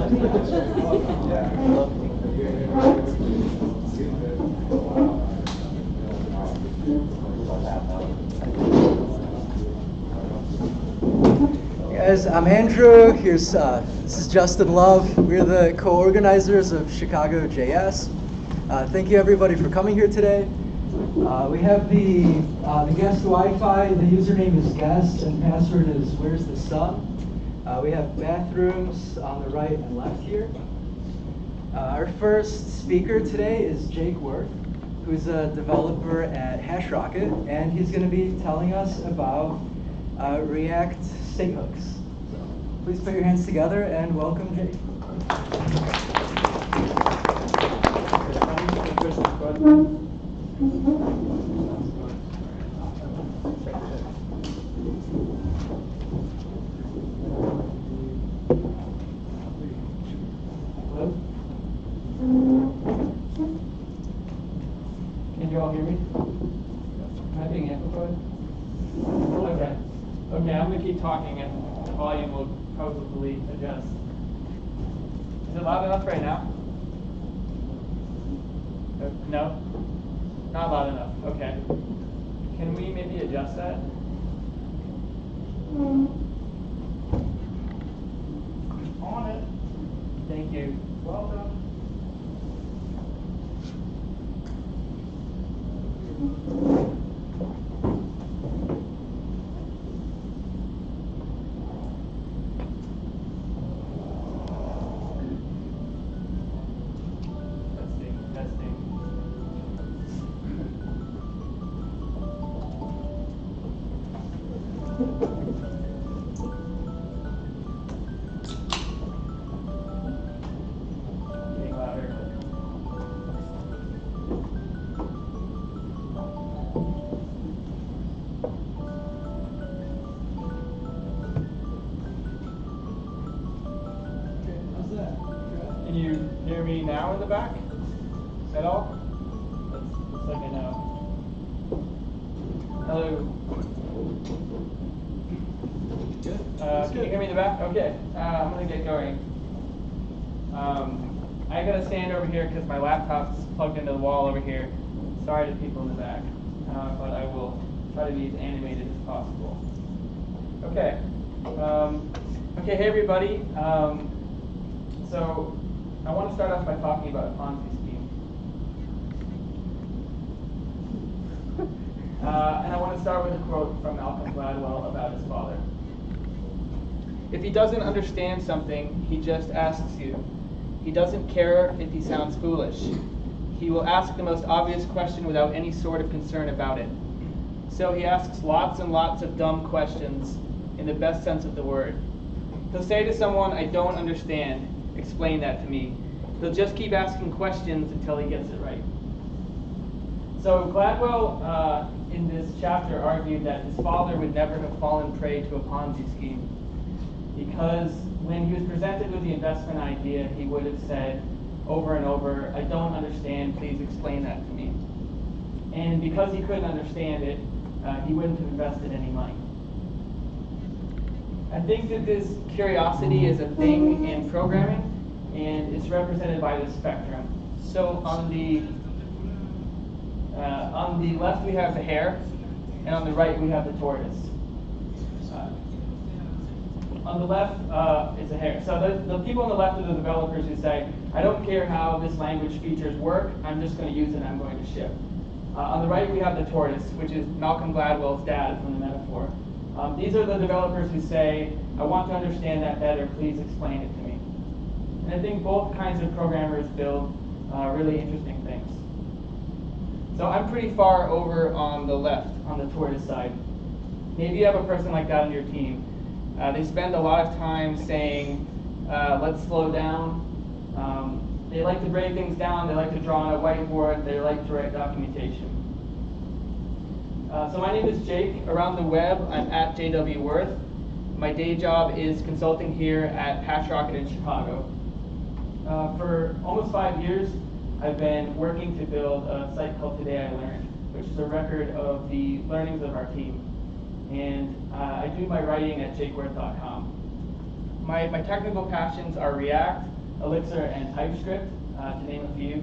Guys, I'm Andrew. This is Justin Love. We're the co-organizers of Chicago JS. Thank you everybody for coming here today. We have the guest Wi-Fi. The username is guest and password is where's the sun. We have bathrooms on the right and left here. Our first speaker today is Jake Worth, who's a developer at Hashrocket, and he's going to be telling us about React state hooks. So please put your hands together and welcome Jake. Can you all hear me? Am I being amplified? Okay. Okay, I'm going to keep talking and the volume will probably adjust. Is it loud enough right now? No? Not loud enough. Okay. Can we maybe adjust that? On it. Thank you. Well done. Can you hear me now in the back? At all? Let's let me know. Hello. Can you hear me in the back? Okay. I'm going to get going. I got to stand over here because my laptop's plugged into the wall over here. Sorry to people in the back, but I will try to be as animated as possible. Okay. Okay, hey everybody. So I want to start off by talking about a Ponzi scheme. And I want to start with a quote from Malcolm Gladwell about his father. If he doesn't understand something, he just asks you. He doesn't care if he sounds foolish. He will ask the most obvious question without any sort of concern about it. So he asks lots and lots of dumb questions in the best sense of the word. He'll say to someone, I don't understand. Explain that to me. He'll just keep asking questions until he gets it right. So Gladwell, in this chapter, argued that his father would never have fallen prey to a Ponzi scheme because when he was presented with the investment idea, he would have said over and over, I don't understand, please explain that to me. And because he couldn't understand it, he wouldn't have invested any money. I think that this curiosity is a thing in programming, and it's represented by this spectrum. So on the left we have the hare, and on the right we have the tortoise. On the left is a hare. So the people on the left are the developers who say, I don't care how this language features work, I'm just going to use it, I'm going to ship. On the right we have the tortoise, which is Malcolm Gladwell's dad from the metaphor. These are the developers who say, I want to understand that better, please explain it to me. And I think both kinds of programmers build really interesting things. So I'm pretty far over on the left, on the tortoise side. Maybe you have a person like that on your team. They spend a lot of time saying, let's slow down. They like to break things down, they like to draw on a whiteboard, they like to write documentation. So my name is Jake. Around the web, I'm at JW Worth. My day job is consulting here at Hashrocket in Chicago. For almost 5 years, I've been working to build a site called Today I Learned, which is a record of the learnings of our team. And I do my writing at jakeworth.com. My technical passions are React, Elixir and TypeScript, to name a few.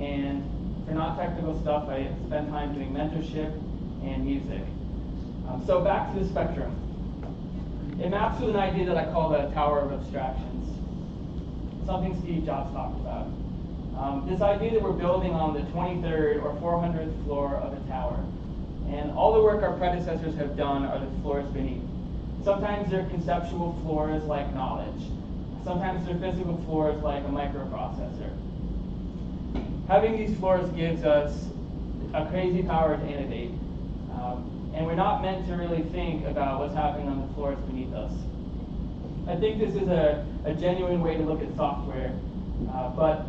And for non-technical stuff, I spend time doing mentorship and music. So back to the spectrum. It maps with an idea that I call the Tower of Abstractions, something Steve Jobs talked about. This idea that we're building on the 23rd or 400th floor of a tower. And all the work our predecessors have done are the floors beneath. Sometimes they're conceptual floors like knowledge. Sometimes they're physical floors like a microprocessor. Having these floors gives us a crazy power to innovate. And we're not meant to really think about what's happening on the floors beneath us. I think this is a genuine way to look at software. But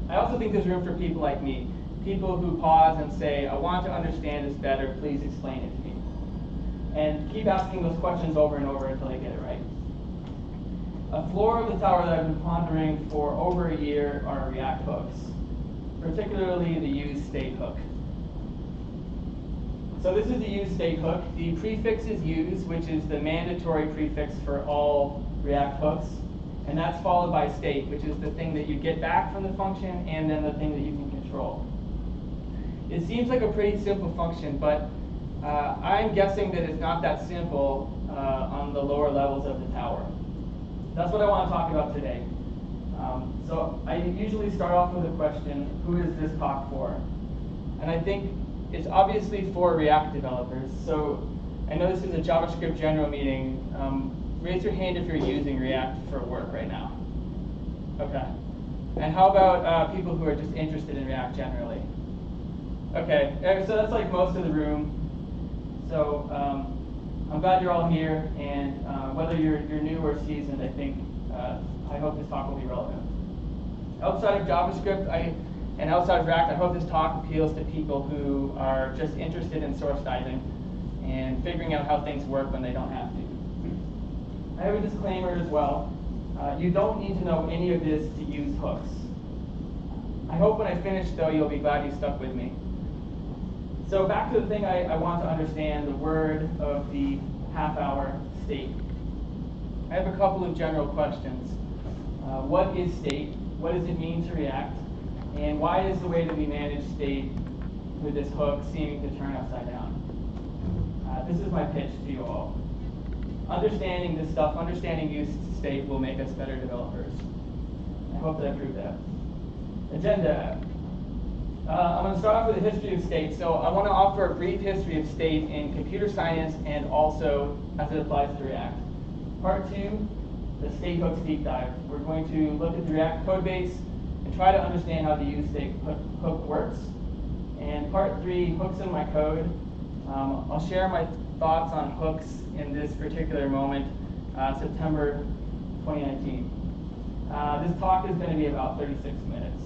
I also think there's room for people like me. People who pause and say, I want to understand this better, please explain it to me. And keep asking those questions over and over until I get it right. A floor of the tower that I've been pondering for over a year are React hooks, particularly the useState hook. So this is the useState hook. The prefix is use, which is the mandatory prefix for all React hooks. And that's followed by state, which is the thing that you get back from the function and then the thing that you can control. It seems like a pretty simple function, but I'm guessing that it's not that simple on the lower levels of the tower. That's what I want to talk about today. So I usually start off with a question, who is this talk for? And I think it's obviously for React developers. So I know this is a JavaScript general meeting. Raise your hand if you're using React for work right now. Okay. And how about people who are just interested in React generally? Okay, so that's like most of the room. So I'm glad you're all here, and whether you're new or seasoned, I hope this talk will be relevant. Outside of JavaScript and outside of React, I hope this talk appeals to people who are just interested in source diving and figuring out how things work when they don't have to. I have a disclaimer as well. You don't need to know any of this to use hooks. I hope when I finish, though, you'll be glad you stuck with me. So back to the thing I want to understand, the word of the half-hour, state. I have a couple of general questions. What is state? What does it mean to React? And why is the way that we manage state with this hook seeming to turn upside down? This is my pitch to you all. Understanding this stuff, understanding use state will make us better developers. I hope that I proved that. Agenda. I'm going to start off with a history of state. So I want to offer a brief history of state in computer science and also as it applies to React. Part 2, the state hooks deep dive. We're going to look at the React code base and try to understand how the useState hook works. And part 3, hooks in my code. I'll share my thoughts on hooks in this particular moment, September 2019. This talk is going to be about 36 minutes.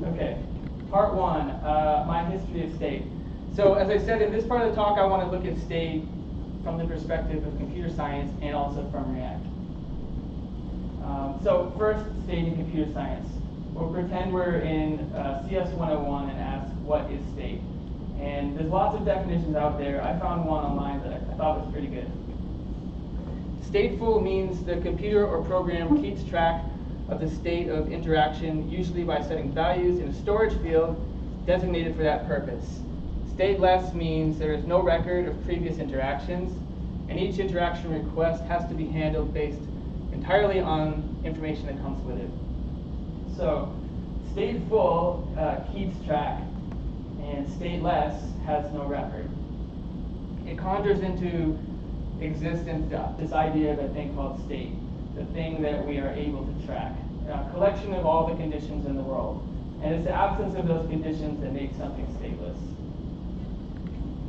Okay, part 1, my history of state. So as I said, in this part of the talk, I want to look at state from the perspective of computer science and also from React. So first, state in computer science. We'll pretend we're in CS 101 and ask, what is state? And there's lots of definitions out there. I found one online that I thought was pretty good. Stateful means the computer or program keeps track of the state of interaction, usually by setting values in a storage field designated for that purpose. Stateless means there is no record of previous interactions, and each interaction request has to be handled based entirely on information that comes with it. So, stateful keeps track, and stateless has no record. It conjures into existence this idea of a thing called state, the thing that we are able to track, a collection of all the conditions in the world. And it's the absence of those conditions that makes something stateless.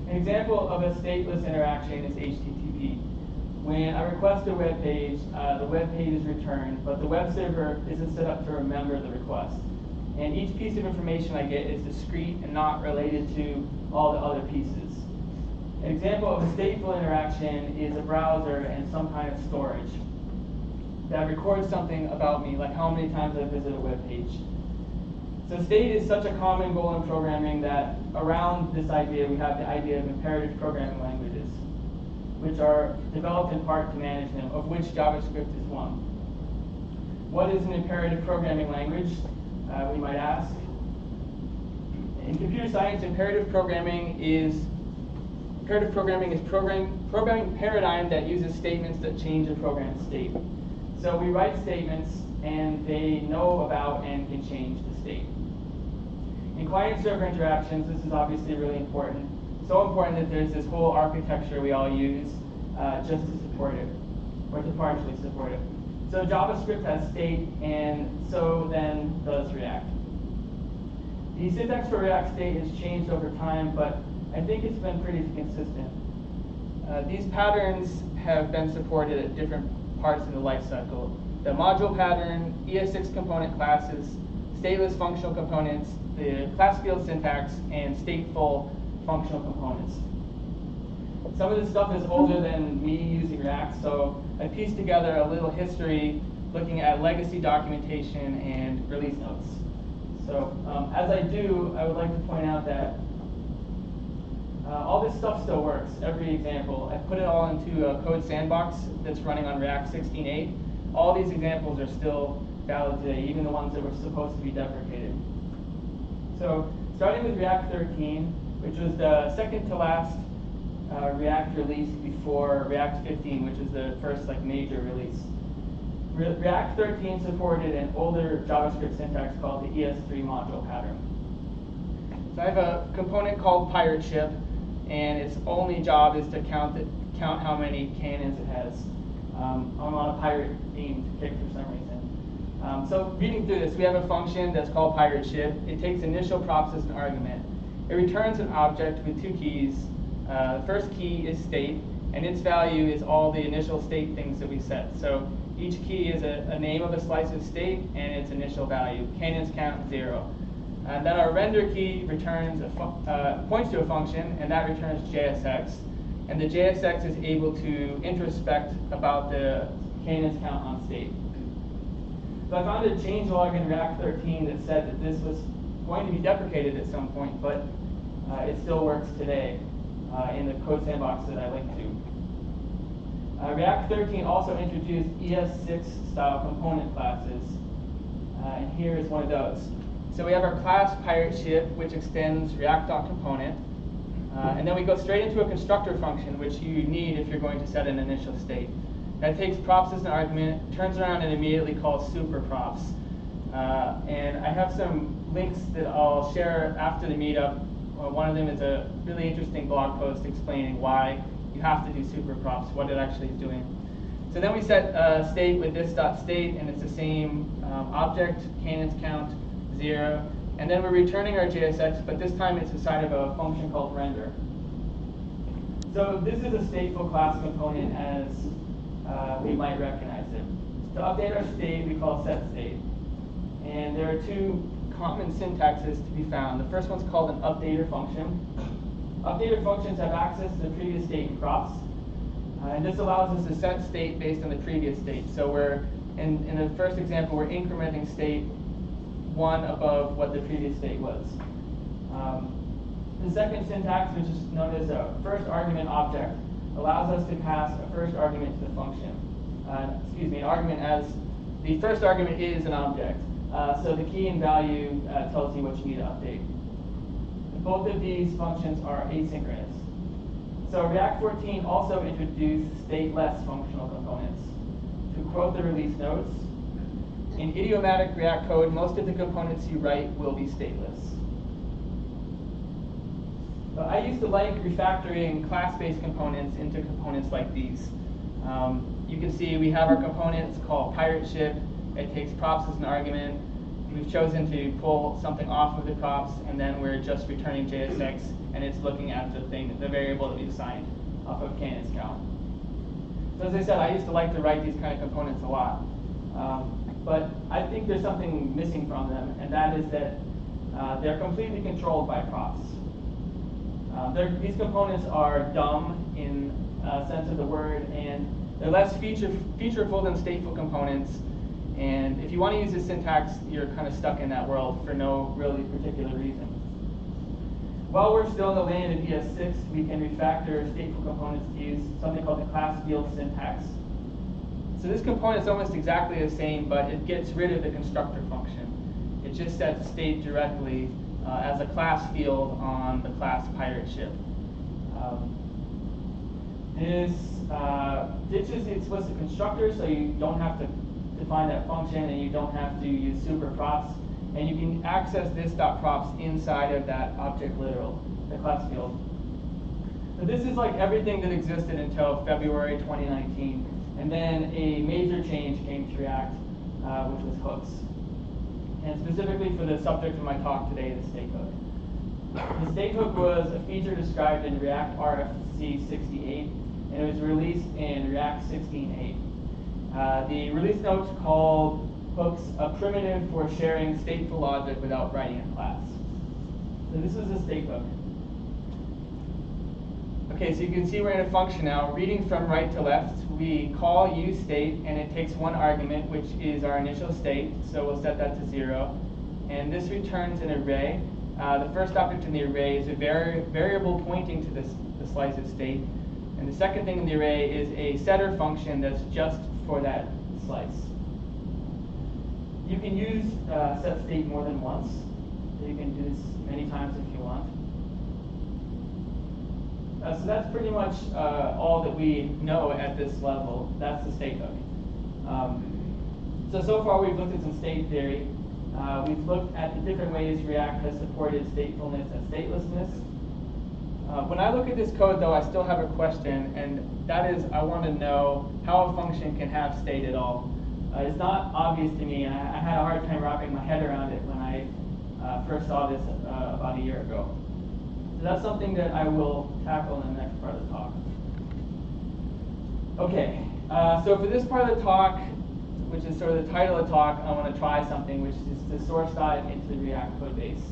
An example of a stateless interaction is HTTP. When I request a web page, the web page is returned, but the web server isn't set up to remember the request. And each piece of information I get is discrete and not related to all the other pieces. An example of a stateful interaction is a browser and some kind of storage that records something about me, like how many times I visit a web page. So state is such a common goal in programming that around this idea we have the idea of imperative programming languages, which are developed in part to manage them, of which JavaScript is one. What is an imperative programming language, we might ask? In computer science, imperative programming is programming paradigm that uses statements that change a program's state. So we write statements and they know about and can change the state. In client-server interactions, this is obviously really important. So important that there's this whole architecture we all use just to support it, or to partially support it. So JavaScript has state, and so then does React. The syntax for React state has changed over time, but I think it's been pretty consistent. These patterns have been supported at different parts in the lifecycle. The module pattern, ES6 component classes, stateless functional components, the class field syntax, and stateful functional components. Some of this stuff is older than me using React, so I pieced together a little history looking at legacy documentation and release notes. So as I do, I would like to point out that all this stuff still works, every example. I put it all into a code sandbox that's running on React 16.8. All these examples are still valid today, even the ones that were supposed to be deprecated. So starting with React 13, which was the second to last React release before React 15, which is the first major release. React 13 supported an older JavaScript syntax called the ES3 module pattern. So I have a component called pirate ship, and its only job is to count how many cannons it has. I'm on a pirate-themed kick for some reason. So reading through this, we have a function that's called pirate ship. It takes initial props as an argument. It returns an object with two keys. The first key is state, and its value is all the initial state things that we set. So each key is a name of a slice of state and its initial value. Cannons count 0. And then our render key returns points to a function, and that returns JSX. And the JSX is able to introspect about the cannons count on state. So I found a changelog in React 13 that said that this was going to be deprecated at some point, but it still works today in the code sandbox that I linked to. React 13 also introduced ES6 style component classes, and here is one of those. So we have our class pirate ship, which extends React.component, and then we go straight into a constructor function, which you need if you're going to set an initial state. That takes props as an argument, turns around and immediately calls superprops. And I have some links that I'll share after the meetup. One of them is a really interesting blog post explaining why you have to do superprops, what it actually is doing. So then we set state with this.state, and it's the same object, cannons count 0. And then we're returning our JSX, but this time it's inside of a function called render. So this is a stateful class component as we might recognize it. To update our state, we call setState. And there are two common syntaxes to be found. The first one's called an updater function. Updater functions have access to the previous state in props. And this allows us to set state based on the previous state. So we're, in the first example, we're incrementing state 1 above what the previous state was. The second syntax, which is known as a first argument object, allows us to pass a first argument to the function. An argument as the first argument is an object. So the key and value tells you what you need to update. Both of these functions are asynchronous. So React 14 also introduced stateless functional components. To quote the release notes, in idiomatic React code, most of the components you write will be stateless. But I used to like refactoring class-based components into components like these. You can see we have our components called pirate ship. It takes props as an argument. We've chosen to pull something off of the props, and then we're just returning JSX, and it's looking at the variable that we assigned off of cannons count. So as I said, I used to like to write these kind of components a lot. But I think there's something missing from them, and that is that they're completely controlled by props. These components are dumb in a sense of the word, and they're less featureful than stateful components. And if you want to use this syntax, you're kind of stuck in that world for no really particular reason. While we're still in the land of ES6, we can refactor stateful components to use something called the class field syntax. So this component is almost exactly the same, but it gets rid of the constructor function. It just sets state directly as a class field on the class pirate ship. This ditches the explicit constructor, so you don't have to define that function, and you don't have to use superprops, and you can access this.props inside of that object literal, the class field. So this is like everything that existed until February 2019, and then a major change came to React, which was hooks. And specifically for the subject of my talk today, the state hook. The state hook was a feature described in React RFC 68, and it was released in React 16.8. The release notes called hooks a primitive for sharing stateful logic without writing a class. So this is a state hook. Okay, so you can see we're in a function now. Reading from right to left, we call useState, and it takes one argument, which is our initial state. So we'll set that to 0. And this returns an array. The first object in the array is a variable pointing to the slice of state. And the second thing in the array is a setter function that's just for that slice. You can use set state more than once. So you can do this many times if you want. So that's pretty much all that we know at this level. That's the state hook. So far we've looked at some state theory. We've looked at the different ways React has supported statefulness and statelessness. When I look at this code, though, I still have a question, and that is I want to know how a function can have state at all. It's not obvious to me, and I had a hard time wrapping my head around it when I first saw this about a year ago. So that's something that I will tackle in the next part of the talk. Okay, so for this part of the talk, which is sort of the title of the talk, I want to try something, which is to source dive into the React code base.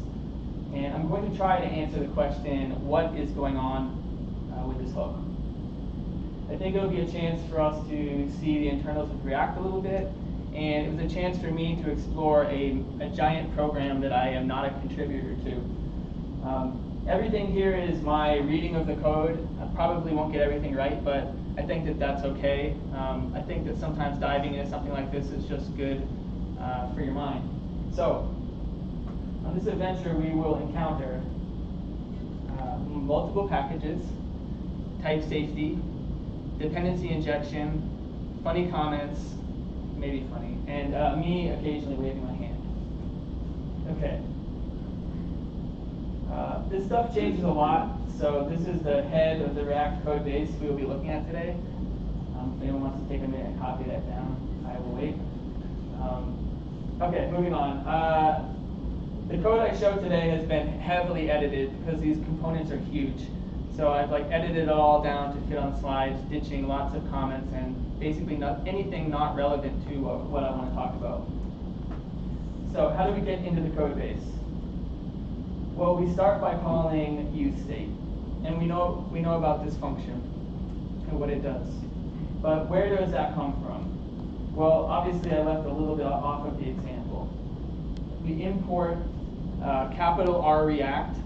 And I'm going to try to answer the question, what is going on with this hook? I think it'll be a chance for us to see the internals of React a little bit, and it was a chance for me to explore a giant program that I am not a contributor to. Everything here is my reading of the code. I probably won't get everything right, but I think that that's okay. I think that sometimes diving into something like this is just good for your mind. So, on this adventure, we will encounter multiple packages, type safety, dependency injection, funny comments, maybe funny, and me occasionally waving my hand. Okay. This stuff changes a lot, so this is the head of the React code base we will be looking at today. If anyone wants to take a minute and copy that down, I will wait. Okay, moving on. The code I showed today has been heavily edited because these components are huge. So I've edited it all down to fit on slides, ditching lots of comments, and basically anything not relevant to what I want to talk about. So how do we get into the code base? Well, we start by calling useState, and we know about this function and what it does. But where does that come from? Well, obviously I left a little bit off of the example. We import capital R React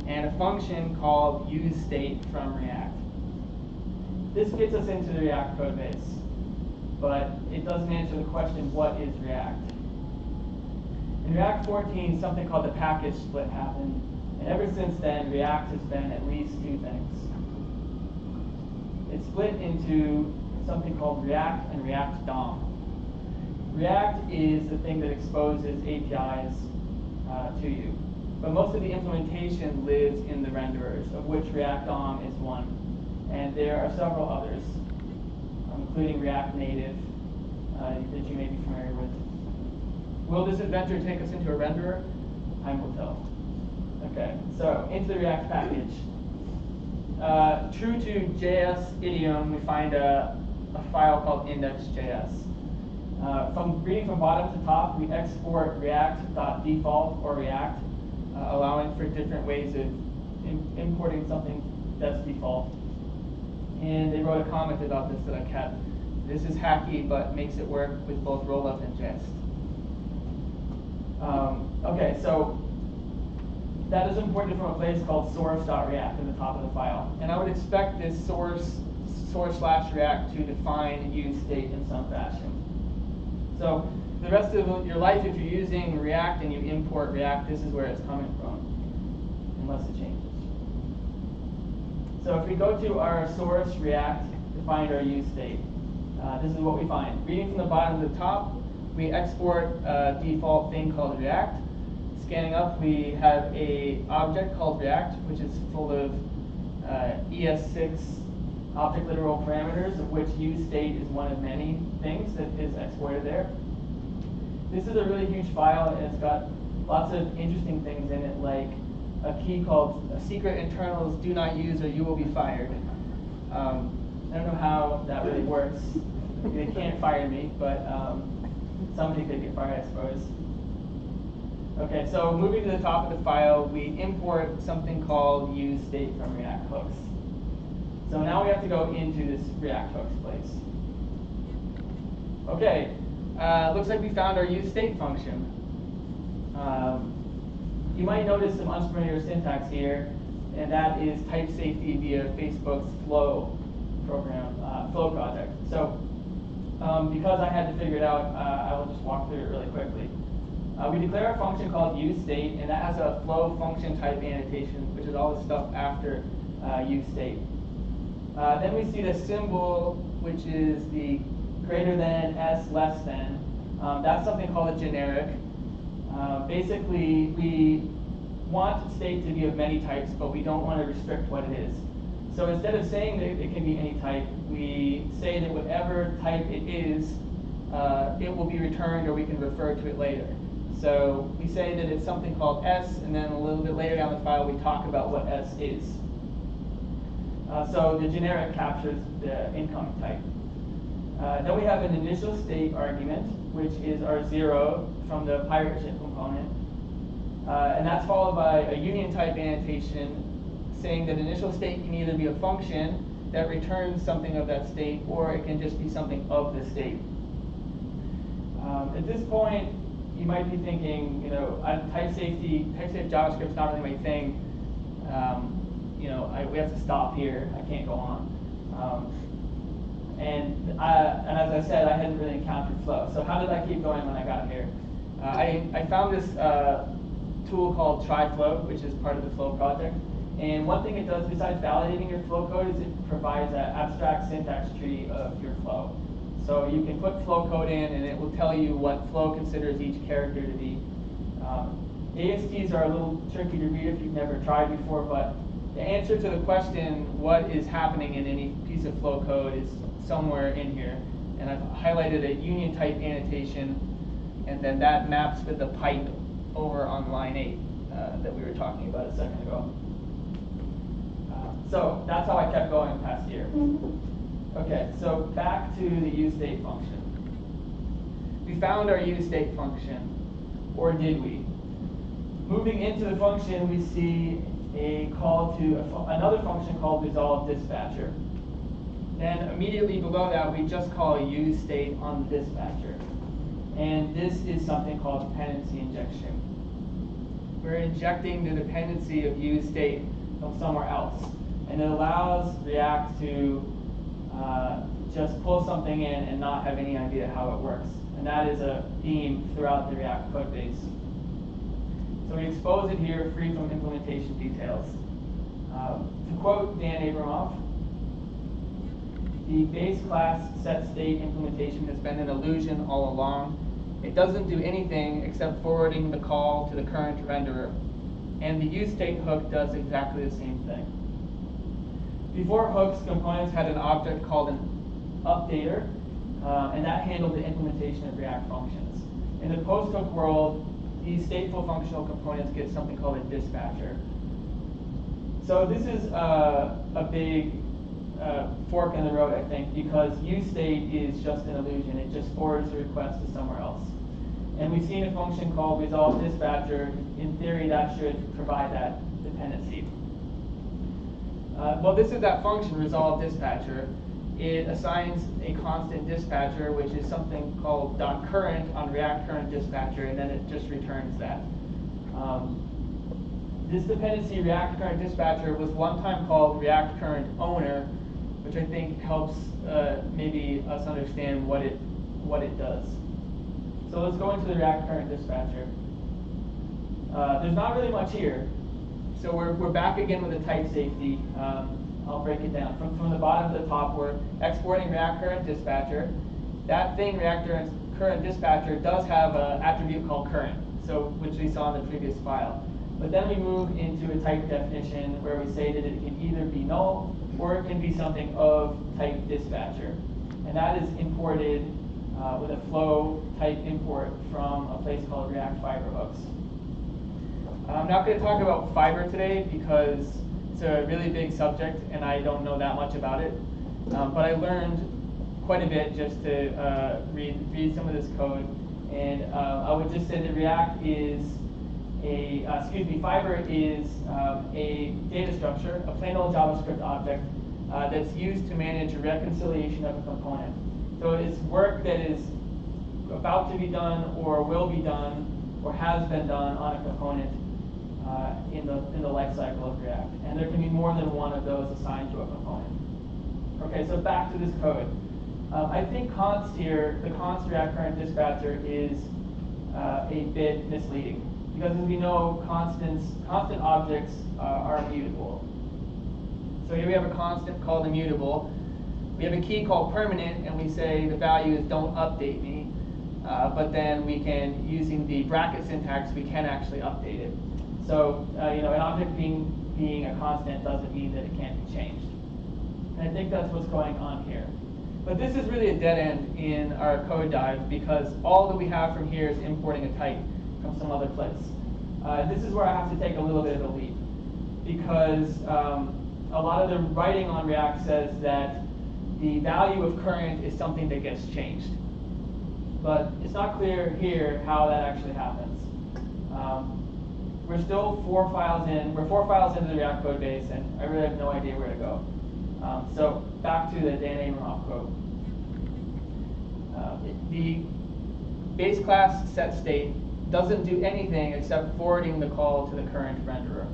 and a function called useState from React. This gets us into the React code base, but it doesn't answer the question, what is React? In React 14, something called the package split happened, and ever since then, React has been at least two things. It's split into something called React and React DOM. React is the thing that exposes APIs to you, but most of the implementation lives in the renderers, of which React DOM is one, and there are several others, including React Native that you may be familiar with. Will this adventure take us into a renderer? Time will tell. Okay, so into the React package. True to JS idiom, we find a file called index.js. Reading from bottom to top, we export react.default or React, allowing for different ways of importing something that's default. And they wrote a comment about this that I kept. This is hacky, but makes it work with both rollup and jest. Okay, so that is imported from a place called source.react in the top of the file. And I would expect this source /React to define use state in some fashion. So the rest of your life, if you're using React and you import React, this is where it's coming from, unless it changes. So if we go to our source React to find our use state, this is what we find. Reading from the bottom to the top, we export a default thing called React. Scanning up, we have a object called React, which is full of ES6 object literal parameters, of which use state is one of many things that is exported there. This is a really huge file, and it's got lots of interesting things in it, like a key called secret internals do not use or you will be fired. I don't know how that really works. They can't fire me, but somebody could get fired, I suppose. Okay, so moving to the top of the file, we import something called use state from React hooks. So now we have to go into this React hooks place. Okay, looks like we found our use state function. You might notice some unfamiliar syntax here, and that is type safety via Facebook's Flow program, Flow project. So because I had to figure it out, I will just walk through it really quickly. We declare a function called use state, and that has a flow function type annotation, which is all the stuff after use state. Then we see the symbol, which is the greater than, s, less than. That's something called a generic. Basically, we want state to be of many types, but we don't want to restrict what it is. So instead of saying that it can be any type, we say that whatever type it is, it will be returned, or we can refer to it later. So we say that it's something called s, and then a little bit later down the file, we talk about what s is. So the generic captures the incoming type. Then we have an initial state argument, which is our 0 from the pirate ship component. And that's followed by a union type annotation saying that initial state can either be a function that returns something of that state, or it can just be something of the state. At this point, you might be thinking, type safe JavaScript's not really my thing. We have to stop here. I can't go on. And as I said, I hadn't really encountered Flow. So how did I keep going when I got here? I found this tool called TryFlow, which is part of the Flow project. And one thing it does, besides validating your Flow code, is it provides an abstract syntax tree of your Flow. So you can put Flow code in, and it will tell you what Flow considers each character to be. ASTs are a little tricky to read if you've never tried before, but the answer to the question, what is happening in any piece of Flow code, is somewhere in here. And I've highlighted a union type annotation, and then that maps with the pipe over on line 8 that we were talking about a second ago. So that's how I kept going past here. Okay, so back to the use state function. We found our use state function, or did we? Moving into the function, we see a call to another function called resolve dispatcher. Then immediately below that, we just call a use state on the dispatcher. And this is something called dependency injection. We're injecting the dependency of use state from somewhere else. And it allows React to just pull something in and not have any idea how it works. And that is a theme throughout the React code base. So we expose it here, free from implementation details. To quote Dan Abramoff, the base class set state implementation has been an illusion all along. It doesn't do anything except forwarding the call to the current renderer. And the use state hook does exactly the same thing. Before hooks, components had an object called an updater, and that handled the implementation of React functions. In the post-hook world, these stateful functional components get something called a dispatcher. So this is a big fork in the road, I think, because use state is just an illusion. It just forwards the request to somewhere else. And we've seen a function called resolve dispatcher. In theory, that should provide that dependency. Well, this is that function, resolve dispatcher. It assigns a constant dispatcher, which is something called .current on React current dispatcher, and then it just returns that. This dependency, React current dispatcher, was one time called React current owner, which I think helps maybe us understand what it does. So let's go into the React current dispatcher. There's not really much here. So we're back again with a type safety. I'll break it down. From the bottom to the top, we're exporting React current dispatcher. That thing, React current dispatcher, does have an attribute called current, so which we saw in the previous file. But then we move into a type definition where we say that it can either be null or it can be something of type dispatcher. And that is imported with a flow type import from a place called React Fiber hooks. I'm not going to talk about Fiber today because it's a really big subject and I don't know that much about it. But I learned quite a bit just to read some of this code. And I would just say that React is Fiber is a data structure, a plain old JavaScript object that's used to manage a reconciliation of a component. So it's work that is about to be done or will be done or has been done on a component in the life cycle of React. And there can be more than one of those assigned to a component. Okay, so back to this code. I think const here, the const React current dispatcher is a bit misleading. Because as we know, constant objects are immutable. So here we have a constant called immutable. We have a key called permanent, and we say the value is don't update me. But then we can, using the bracket syntax, we can actually update it. So an object being a constant doesn't mean that it can't be changed. And I think that's what's going on here. But this is really a dead end in our code dive because all that we have from here is importing a type from some other place. This is where I have to take a little bit of a leap because a lot of the writing on React says that the value of current is something that gets changed. But it's not clear here how that actually happens. We're still 4 files in. We're 4 files into the React code base, and I really have no idea where to go. So back to the Dan Abramoff quote. The base class set state doesn't do anything except forwarding the call to the current renderer.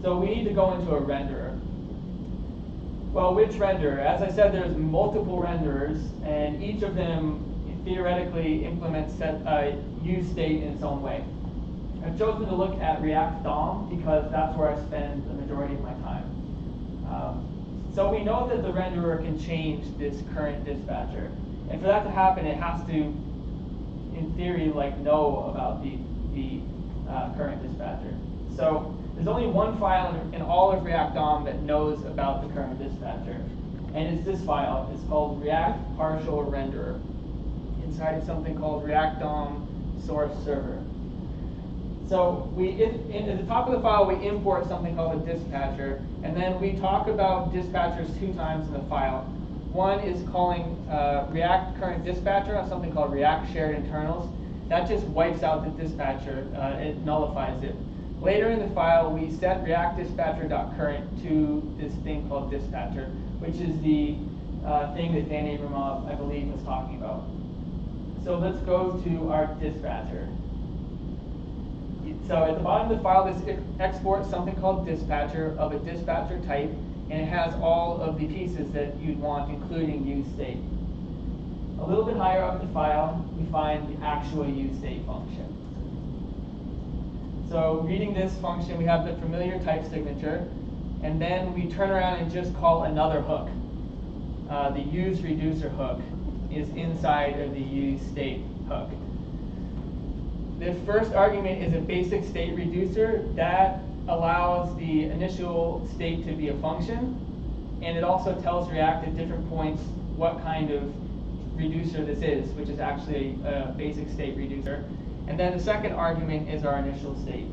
So we need to go into a renderer. Well, which renderer? As I said, there's multiple renderers, and each of them theoretically implements use state in its own way. I've chosen to look at React DOM because that's where I spend the majority of my time. So we know that the renderer can change this current dispatcher. And for that to happen, it has to, in theory, know about the current dispatcher. So there's only one file in all of React DOM that knows about the current dispatcher. And it's this file. It's called React Partial Renderer inside of something called React DOM source server. So at the top of the file, we import something called a dispatcher, and then we talk about dispatchers 2 times in the file. One is calling React current dispatcher on something called React shared internals. That just wipes out the dispatcher, it nullifies it. Later in the file, we set React dispatcher.current to this thing called dispatcher, which is the thing that Dan Abramoff, I believe, was talking about. So let's go to our dispatcher. So at the bottom of the file, this exports something called dispatcher of a dispatcher type, and it has all of the pieces that you'd want, including use state. A little bit higher up the file, we find the actual use state function. So reading this function, we have the familiar type signature, and then we turn around and just call another hook. The use reducer hook is inside of the use state hook. The first argument is a basic state reducer that allows the initial state to be a function, and it also tells React at different points what kind of reducer this is, which is actually a basic state reducer. And then the second argument is our initial state.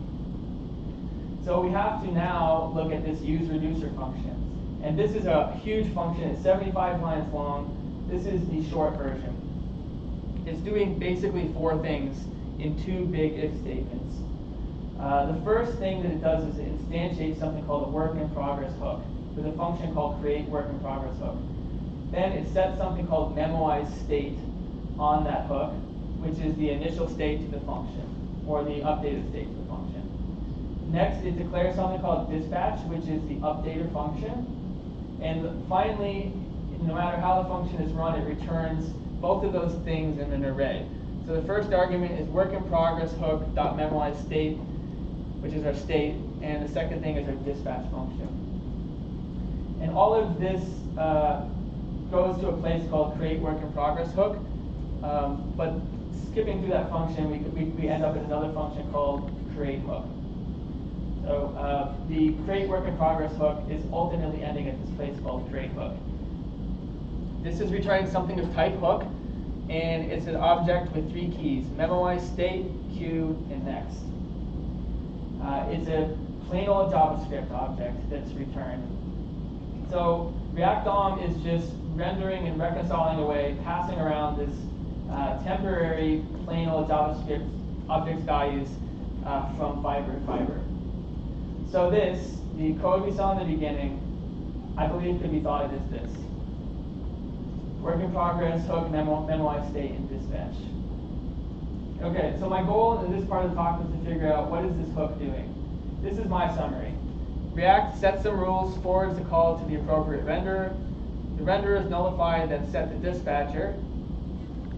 So we have to now look at this use reducer function. And this is a huge function. It's 75 lines long. This is the short version. It's doing basically 4 things in 2 big if statements. The first thing that it does is it instantiates something called a work in progress hook with a function called create work in progress hook. Then it sets something called memoize state on that hook, which is the initial state to the function, or the updated state to the function. Next, it declares something called dispatch, which is the updater function. And finally, no matter how the function is run, it returns both of those things in an array. So the first argument is work in progress hook.memorize state, which is our state, and the second thing is our dispatch function. And all of this goes to a place called create work in progress hook, but skipping through that function, we end up in another function called create hook. So the create work in progress hook is ultimately ending at this place called create hook. This is returning something of type hook, and it's an object with 3 keys: memorize, state, queue, and next. It's a plain old JavaScript object that's returned. So React DOM is just rendering and reconciling away, passing around this temporary plain old JavaScript object's values from fiber to fiber. So this, the code we saw in the beginning, I believe could be thought of as this: work in progress, hook, memorize, state, and dispatch. Okay, so my goal in this part of the talk was to figure out what is this hook doing. This is my summary. React sets some rules, forwards the call to the appropriate renderer. The renderer is nullified, then set the dispatcher.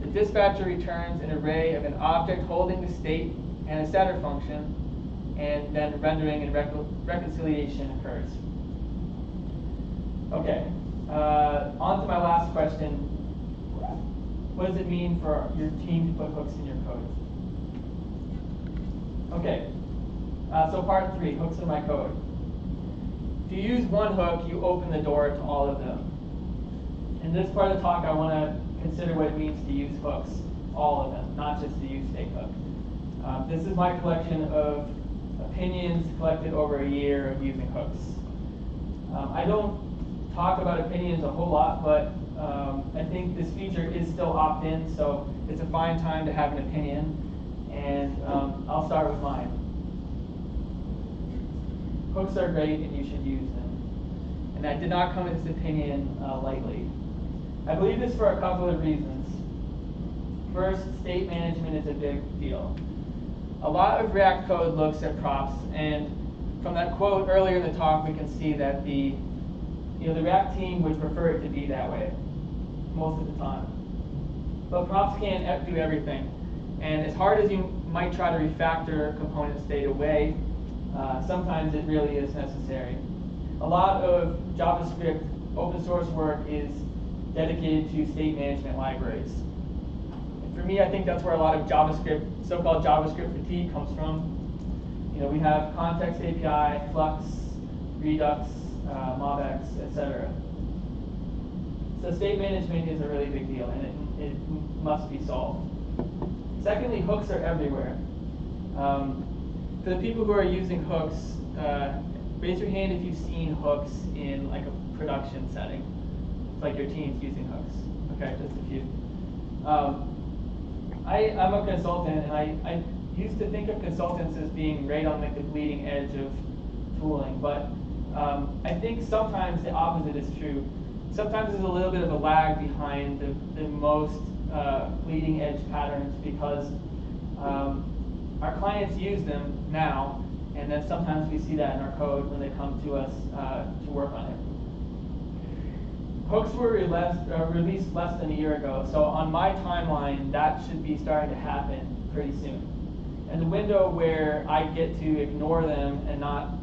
The dispatcher returns an array of an object holding the state and a setter function, and then rendering and reconciliation occurs. Okay, on to my last question. What does it mean for your team to put hooks in your code? Okay, so part 3, hooks in my code. If you use one hook, you open the door to all of them. In this part of the talk, I want to consider what it means to use hooks, all of them, not just the use state hook. This is my collection of opinions collected over a year of using hooks. I don't talk about opinions a whole lot, but I think this feature is still opt-in, so it's a fine time to have an opinion, and I'll start with mine. Hooks are great and you should use them. And I did not come with this opinion lightly. I believe this for a couple of reasons. First, state management is a big deal. A lot of React code looks at props, and from that quote earlier in the talk, we can see that the React team would prefer it to be that way most of the time. But props can't do everything. And as hard as you might try to refactor component state away, sometimes it really is necessary. A lot of JavaScript open source work is dedicated to state management libraries. And for me, I think that's where a lot of JavaScript, so-called JavaScript fatigue comes from. We have Context API, Flux, Redux, MobX, etc. So state management is a really big deal, and it must be solved. Secondly, hooks are everywhere. For the people who are using hooks, raise your hand if you've seen hooks in like a production setting. It's like your team's using hooks. Okay, just a few. I'm a consultant, and I used to think of consultants as being right on like the bleeding edge of tooling, but I think sometimes the opposite is true. Sometimes there's a little bit of a lag behind the most bleeding edge patterns, because our clients use them now, and then sometimes we see that in our code when they come to us to work on it. Hooks were released less than a year ago, so on my timeline, that should be starting to happen pretty soon. And the window where I get to ignore them and not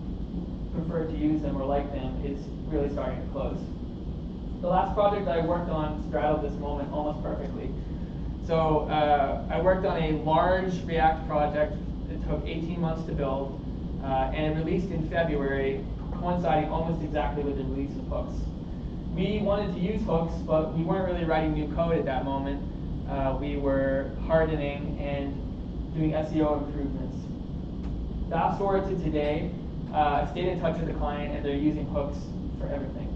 prefer to use them or like them is really starting to close. The last project I worked on straddled this moment almost perfectly. So I worked on a large React project. It took 18 months to build, and it released in February, coinciding almost exactly with the release of hooks. We wanted to use hooks, but we weren't really writing new code at that moment. We were hardening and doing SEO improvements. Fast forward to today, I've stayed in touch with the client, and they're using hooks for everything.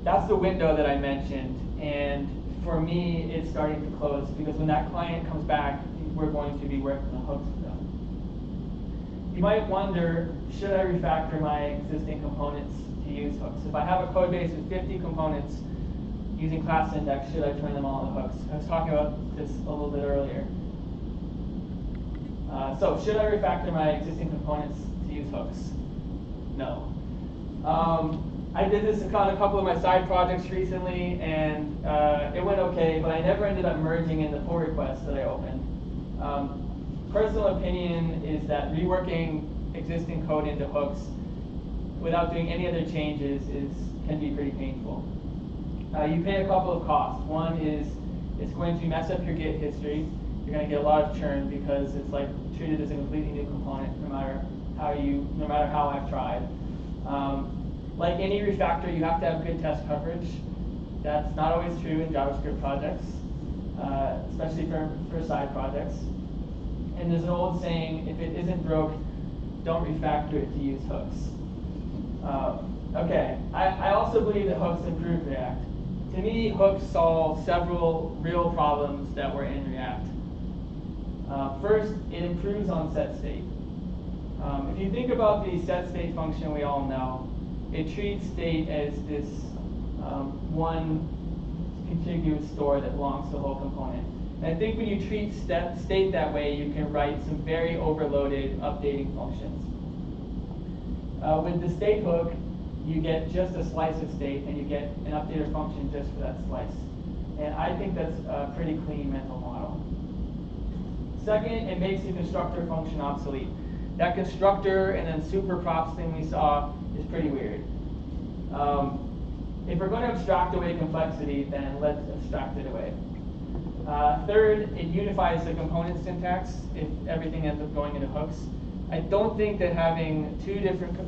That's the window that I mentioned, and for me, it's starting to close, because when that client comes back, we're going to be working on hooks with them. You might wonder, should I refactor my existing components to use hooks? If I have a code base with 50 components using class index, should I turn them all into hooks? I was talking about this a little bit earlier. So should I refactor my existing components to use hooks? No. I did this on a couple of my side projects recently, and it went okay, but I never ended up merging in the pull requests that I opened. Personal opinion is that reworking existing code into hooks without doing any other changes can be pretty painful. You pay a couple of costs. One is it's going to mess up your Git history. You're going to get a lot of churn because it's like treated as a completely new component, no matter how I've tried. Like any refactor, you have to have good test coverage. That's not always true in JavaScript projects, especially for side projects. And there's an old saying, if it isn't broke, don't refactor it to use hooks. Okay, I also believe that hooks improve React. To me, hooks solve several real problems that were in React. First, it improves on set state. If you think about the set state function we all know, it treats state as this one contiguous store that belongs to the whole component. And I think when you treat state that way, you can write some very overloaded updating functions. With the state hook, you get just a slice of state, and you get an updater function just for that slice. And I think that's a pretty clean mental model. Second, it makes the constructor function obsolete. That constructor and then super props thing we saw is pretty weird. If we're going to abstract away complexity, then let's abstract it away. Third, it unifies the component syntax if everything ends up going into hooks. I don't think that having two different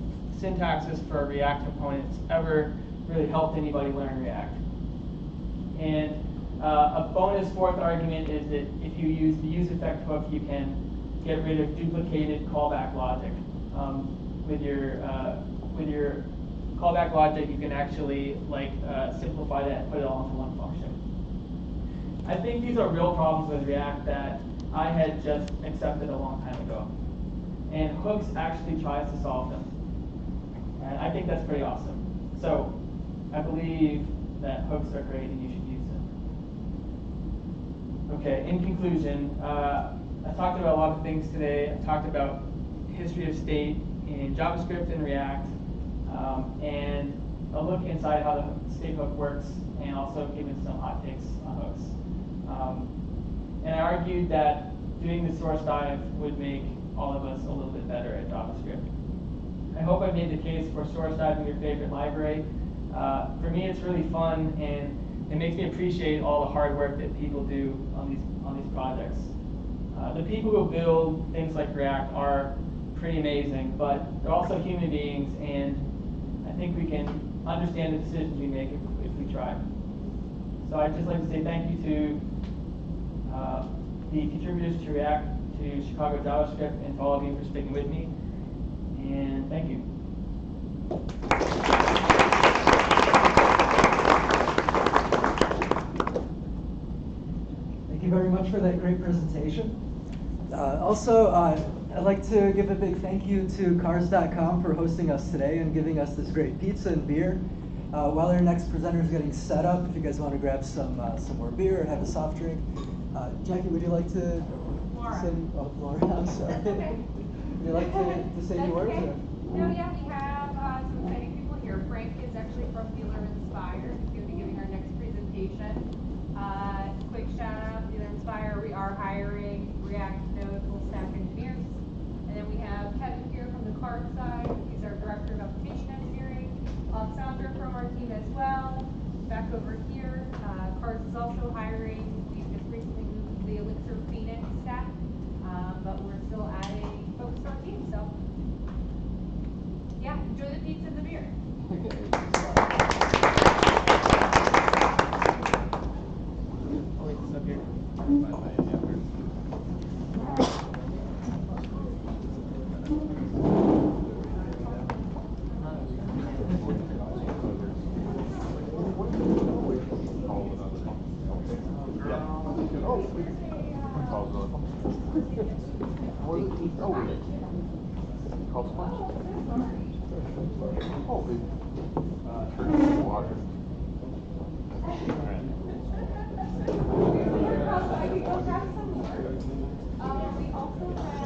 syntaxes for React components ever really helped anybody learn React. And a bonus fourth argument is that if you use the use effect hook, you can get rid of duplicated callback logic. With your callback logic, you can actually simplify that and put it all into one function. I think these are real problems with React that I had just accepted a long time ago. And hooks actually tries to solve them. And I think that's pretty awesome. So I believe that hooks are great and you should use them. Okay, in conclusion, I talked about a lot of things today. I talked about history of state in JavaScript and React, and a look inside how the state hook works, and also given some hot takes on hooks. And I argued that doing the source dive would make all of us a little bit better at JavaScript. I hope I made the case for source diving your favorite library. For me, it's really fun, and it makes me appreciate all the hard work that people do on these projects. The people who build things like React are pretty amazing, but they're also human beings, and I think we can understand the decisions we make if we try. So I'd just like to say thank you to the contributors to React, to Chicago JavaScript, and to all of you for sticking with me. And thank you. Thank you very much for that great presentation. Also, I'd like to give a big thank you to Cars.com for hosting us today and giving us this great pizza and beer. While our next presenter is getting set up, if you guys want to grab some more beer or have a soft drink. Jackie, would you like to say, Laura, I'm sorry. Okay. Would you like to say any words? Okay. No, yeah, we have some exciting people here. Frank is actually from Dealer Inspire. He's going to be giving our next presentation. Quick shout out, Dealer Inspire. We are hiring React Node full stack engineers. And then we have Kevin here from the Card side. He's our director of application engineering. Sandra from our team as well. Back over here, Cards is also hiring. We just recently moved to the Elixir Phoenix stack, but we're still adding folks to our team. So, yeah, enjoy the pizza and the beer.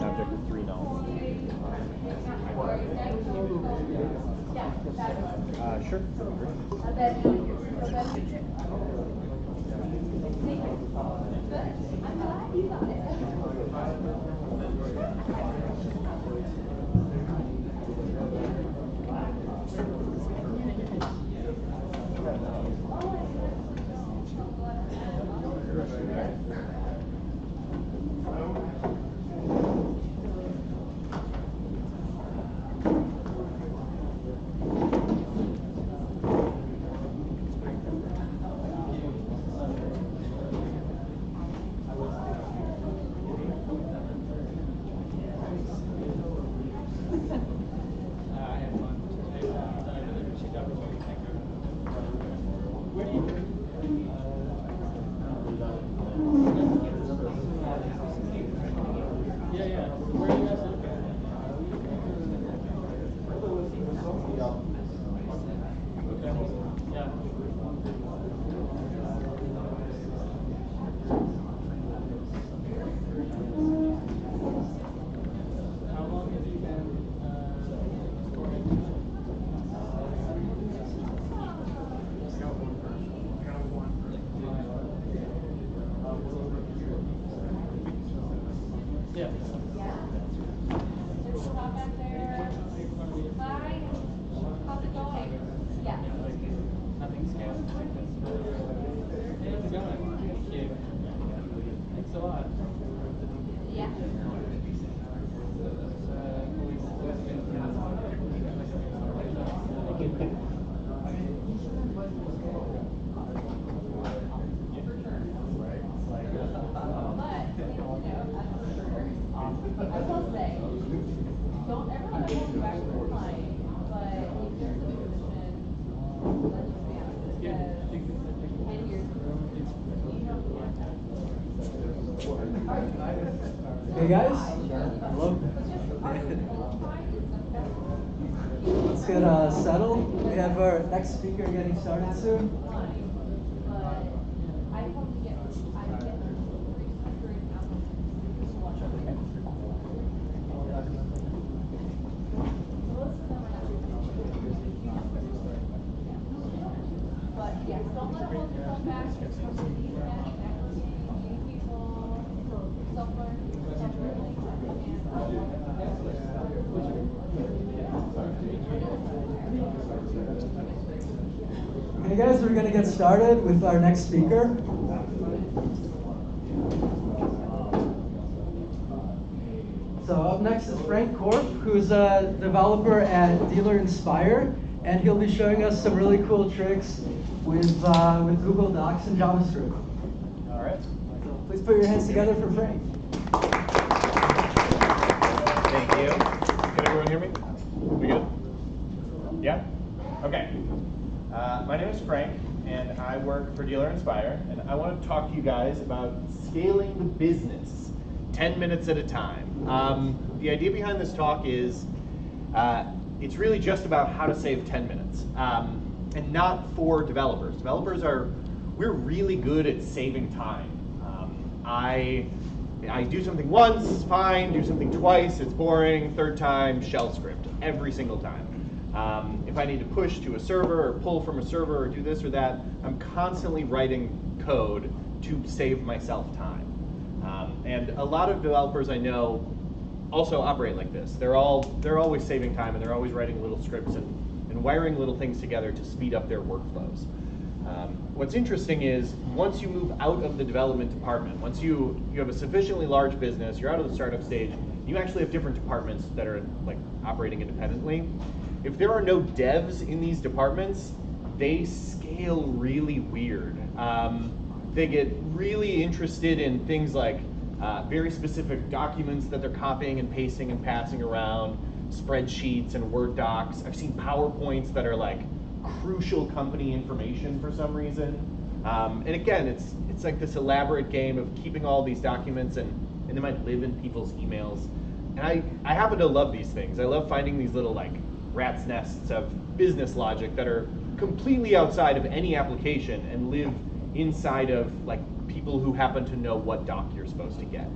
Subject of $3. Yeah, fabulous. Sure. A bed down here. A bed here. Thank you. Good. I'm glad you got it. Hey guys, hello. Let's get settled. We have our next speaker getting started soon. Okay guys, we're going to get started with our next speaker. So up next is Frank Korf, who's a developer at Dealer Inspire, and he'll be showing us some really cool tricks with Google Docs and JavaScript. All right. So please put your hands together for Frank. Thank you. Can everyone hear me? We good? Yeah? Okay. My name is Frank, and I work for Dealer Inspire, and I want to talk to you guys about scaling the business 10 minutes at a time. The idea behind this talk is it's really just about how to save 10 minutes, and not for developers. We're really good at saving time. I do something once, fine, do something twice, it's boring, third time, shell script, every single time. If I need to push to a server or pull from a server or do this or that, I'm constantly writing code to save myself time. And a lot of developers I know also operate like this. They're always saving time, and they're always writing little scripts and wiring little things together to speed up their workflows. What's interesting is once you move out of the development department, once you have a sufficiently large business, you're out of the startup stage, you actually have different departments that are like operating independently. If there are no devs in these departments, they scale really weird. They get really interested in things like very specific documents that they're copying and pasting and passing around, spreadsheets and Word docs. I've seen PowerPoints that are like crucial company information for some reason. And again, it's like this elaborate game of keeping all these documents, and they might live in people's emails. And I happen to love these things. I love finding these little like rat's nests of business logic that are completely outside of any application and live inside of like people who happen to know what doc you're supposed to get.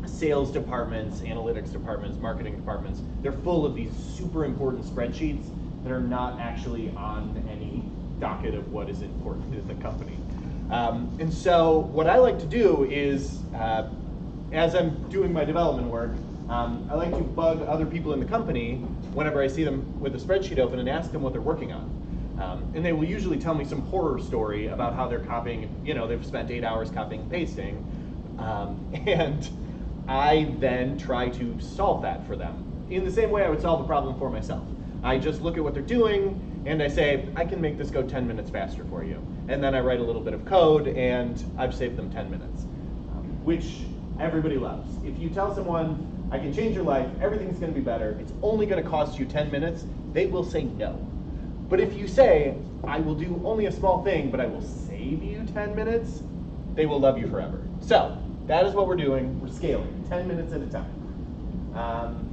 sales departments, analytics departments, marketing departments, they're full of these super important spreadsheets that are not actually on any docket of what is important in the company. And so what I like to do is, as I'm doing my development work, I like to bug other people in the company whenever I see them with a spreadsheet open and ask them what they're working on. And they will usually tell me some horror story about how they're copying, they've spent 8 hours copying and pasting. And I then try to solve that for them in the same way I would solve a problem for myself. I just look at what they're doing and I say, I can make this go 10 minutes faster for you. And then I write a little bit of code and I've saved them 10 minutes, which everybody loves. If you tell someone, I can change your life, everything's gonna be better, it's only gonna cost you 10 minutes, they will say no. But if you say, I will do only a small thing, but I will save you 10 minutes, they will love you forever. So that is what we're doing. We're scaling 10 minutes at a time.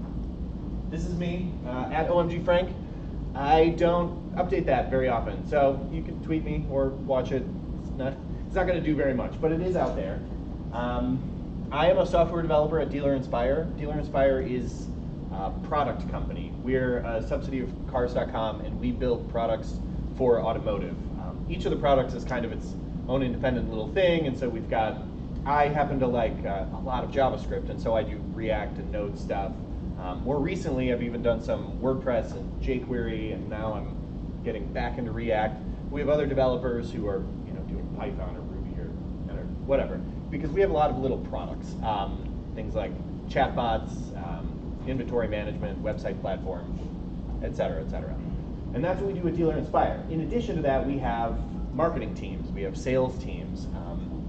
This is me at OMG Frank. I don't update that very often, so you can tweet me or watch it. It's not going to do very much, but it is out there. I am a software developer at Dealer Inspire. Dealer Inspire is a product company. We're a subsidiary of Cars.com, and we build products for automotive. Each of the products is kind of its own independent little thing, and so we've got, I happen to like a lot of JavaScript, and so I do React and Node stuff. More recently, I've even done some WordPress and jQuery, and now I'm getting back into React. We have other developers who are, doing Python or Ruby or whatever, because we have a lot of little products, things like chatbots, inventory management, website platform, et cetera, et cetera. And that's what we do at Dealer Inspire. In addition to that, we have marketing teams, we have sales teams,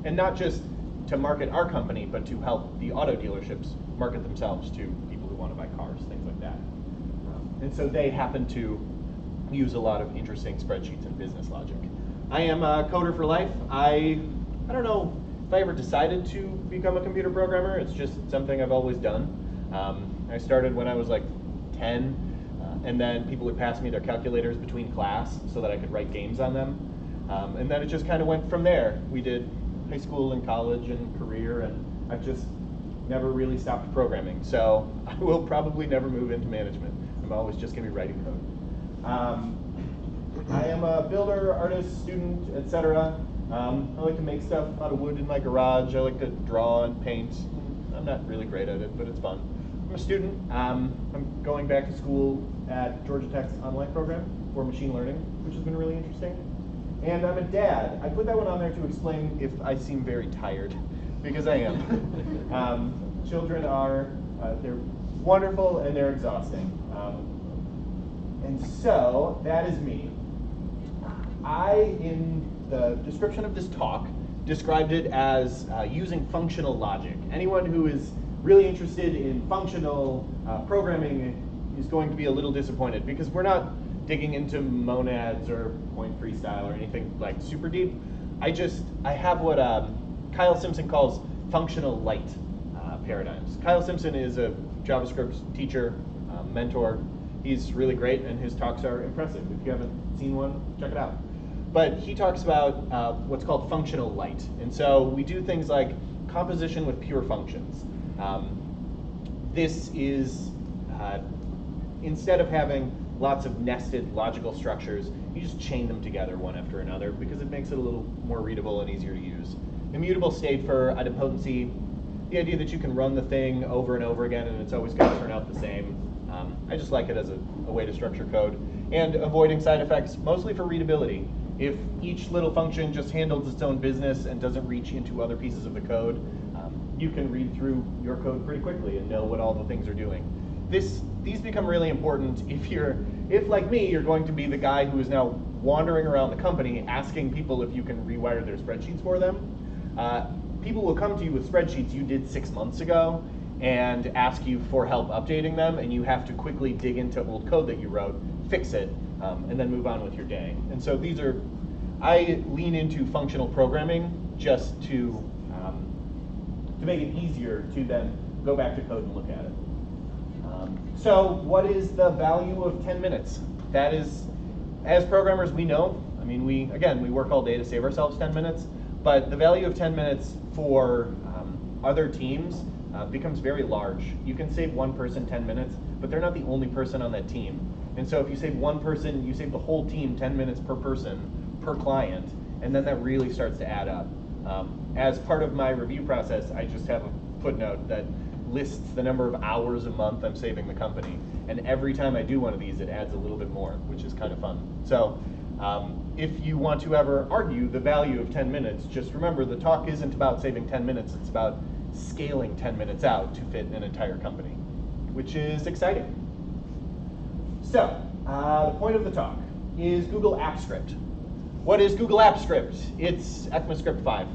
and not just to market our company, but to help the auto dealerships market themselves to people who want to buy cars, things like that. And so they happen to use a lot of interesting spreadsheets and business logic. I am a coder for life. I don't know if I ever decided to become a computer programmer. It's just something I've always done. I started when I was like 10, and then people would pass me their calculators between class so that I could write games on them. And then it just kind of went from there. We did high school and college and career, and I've just never really stopped programming. So I will probably never move into management. I'm always just going to be writing code. I am a builder, artist, student, etc. I like to make stuff out of wood in my garage. I like to draw and paint. I'm not really great at it, but it's fun. I'm a student. I'm going back to school at Georgia Tech's online program for machine learning, which has been really interesting. And I'm a dad. I put that one on there to explain if I seem very tired, because I am. Children are, they're wonderful and they're exhausting. And so that is me. I, in the description of this talk, described it as using functional logic. Anyone who is really interested in functional programming is going to be a little disappointed, because we're not digging into monads or point freestyle or anything like super deep. I have what Kyle Simpson calls functional light paradigms. Kyle Simpson is a JavaScript teacher, mentor. He's really great, and his talks are impressive. If you haven't seen one, check it out. But he talks about what's called functional light. And so we do things like composition with pure functions. This is, instead of having lots of nested logical structures, you just chain them together one after another, because it makes it a little more readable and easier to use. Immutable state for idempotency, the idea that you can run the thing over and over again and it's always going to turn out the same. I just like it as a way to structure code. And avoiding side effects, mostly for readability. If each little function just handles its own business and doesn't reach into other pieces of the code, you can read through your code pretty quickly and know what all the things are doing. These become really important if like me, you're going to be the guy who is now wandering around the company asking people if you can rewire their spreadsheets for them. People will come to you with spreadsheets you did 6 months ago and ask you for help updating them, and you have to quickly dig into old code that you wrote, fix it, and then move on with your day. And so I lean into functional programming just to make it easier to then go back to code and look at it. So what is the value of 10 minutes? That is, as programmers, we know. I mean, we work all day to save ourselves 10 minutes, but the value of 10 minutes for other teams becomes very large. You can save one person 10 minutes, but they're not the only person on that team. And so if you save one person, you save the whole team 10 minutes per person, per client, and then that really starts to add up. As part of my review process, I just have a footnote that lists the number of hours a month I'm saving the company. And every time I do one of these, it adds a little bit more, which is kind of fun. So if you want to ever argue the value of 10 minutes, just remember the talk isn't about saving 10 minutes, it's about scaling 10 minutes out to fit an entire company, which is exciting. So the point of the talk is Google Apps Script. What is Google Apps Script? It's ECMAScript 5.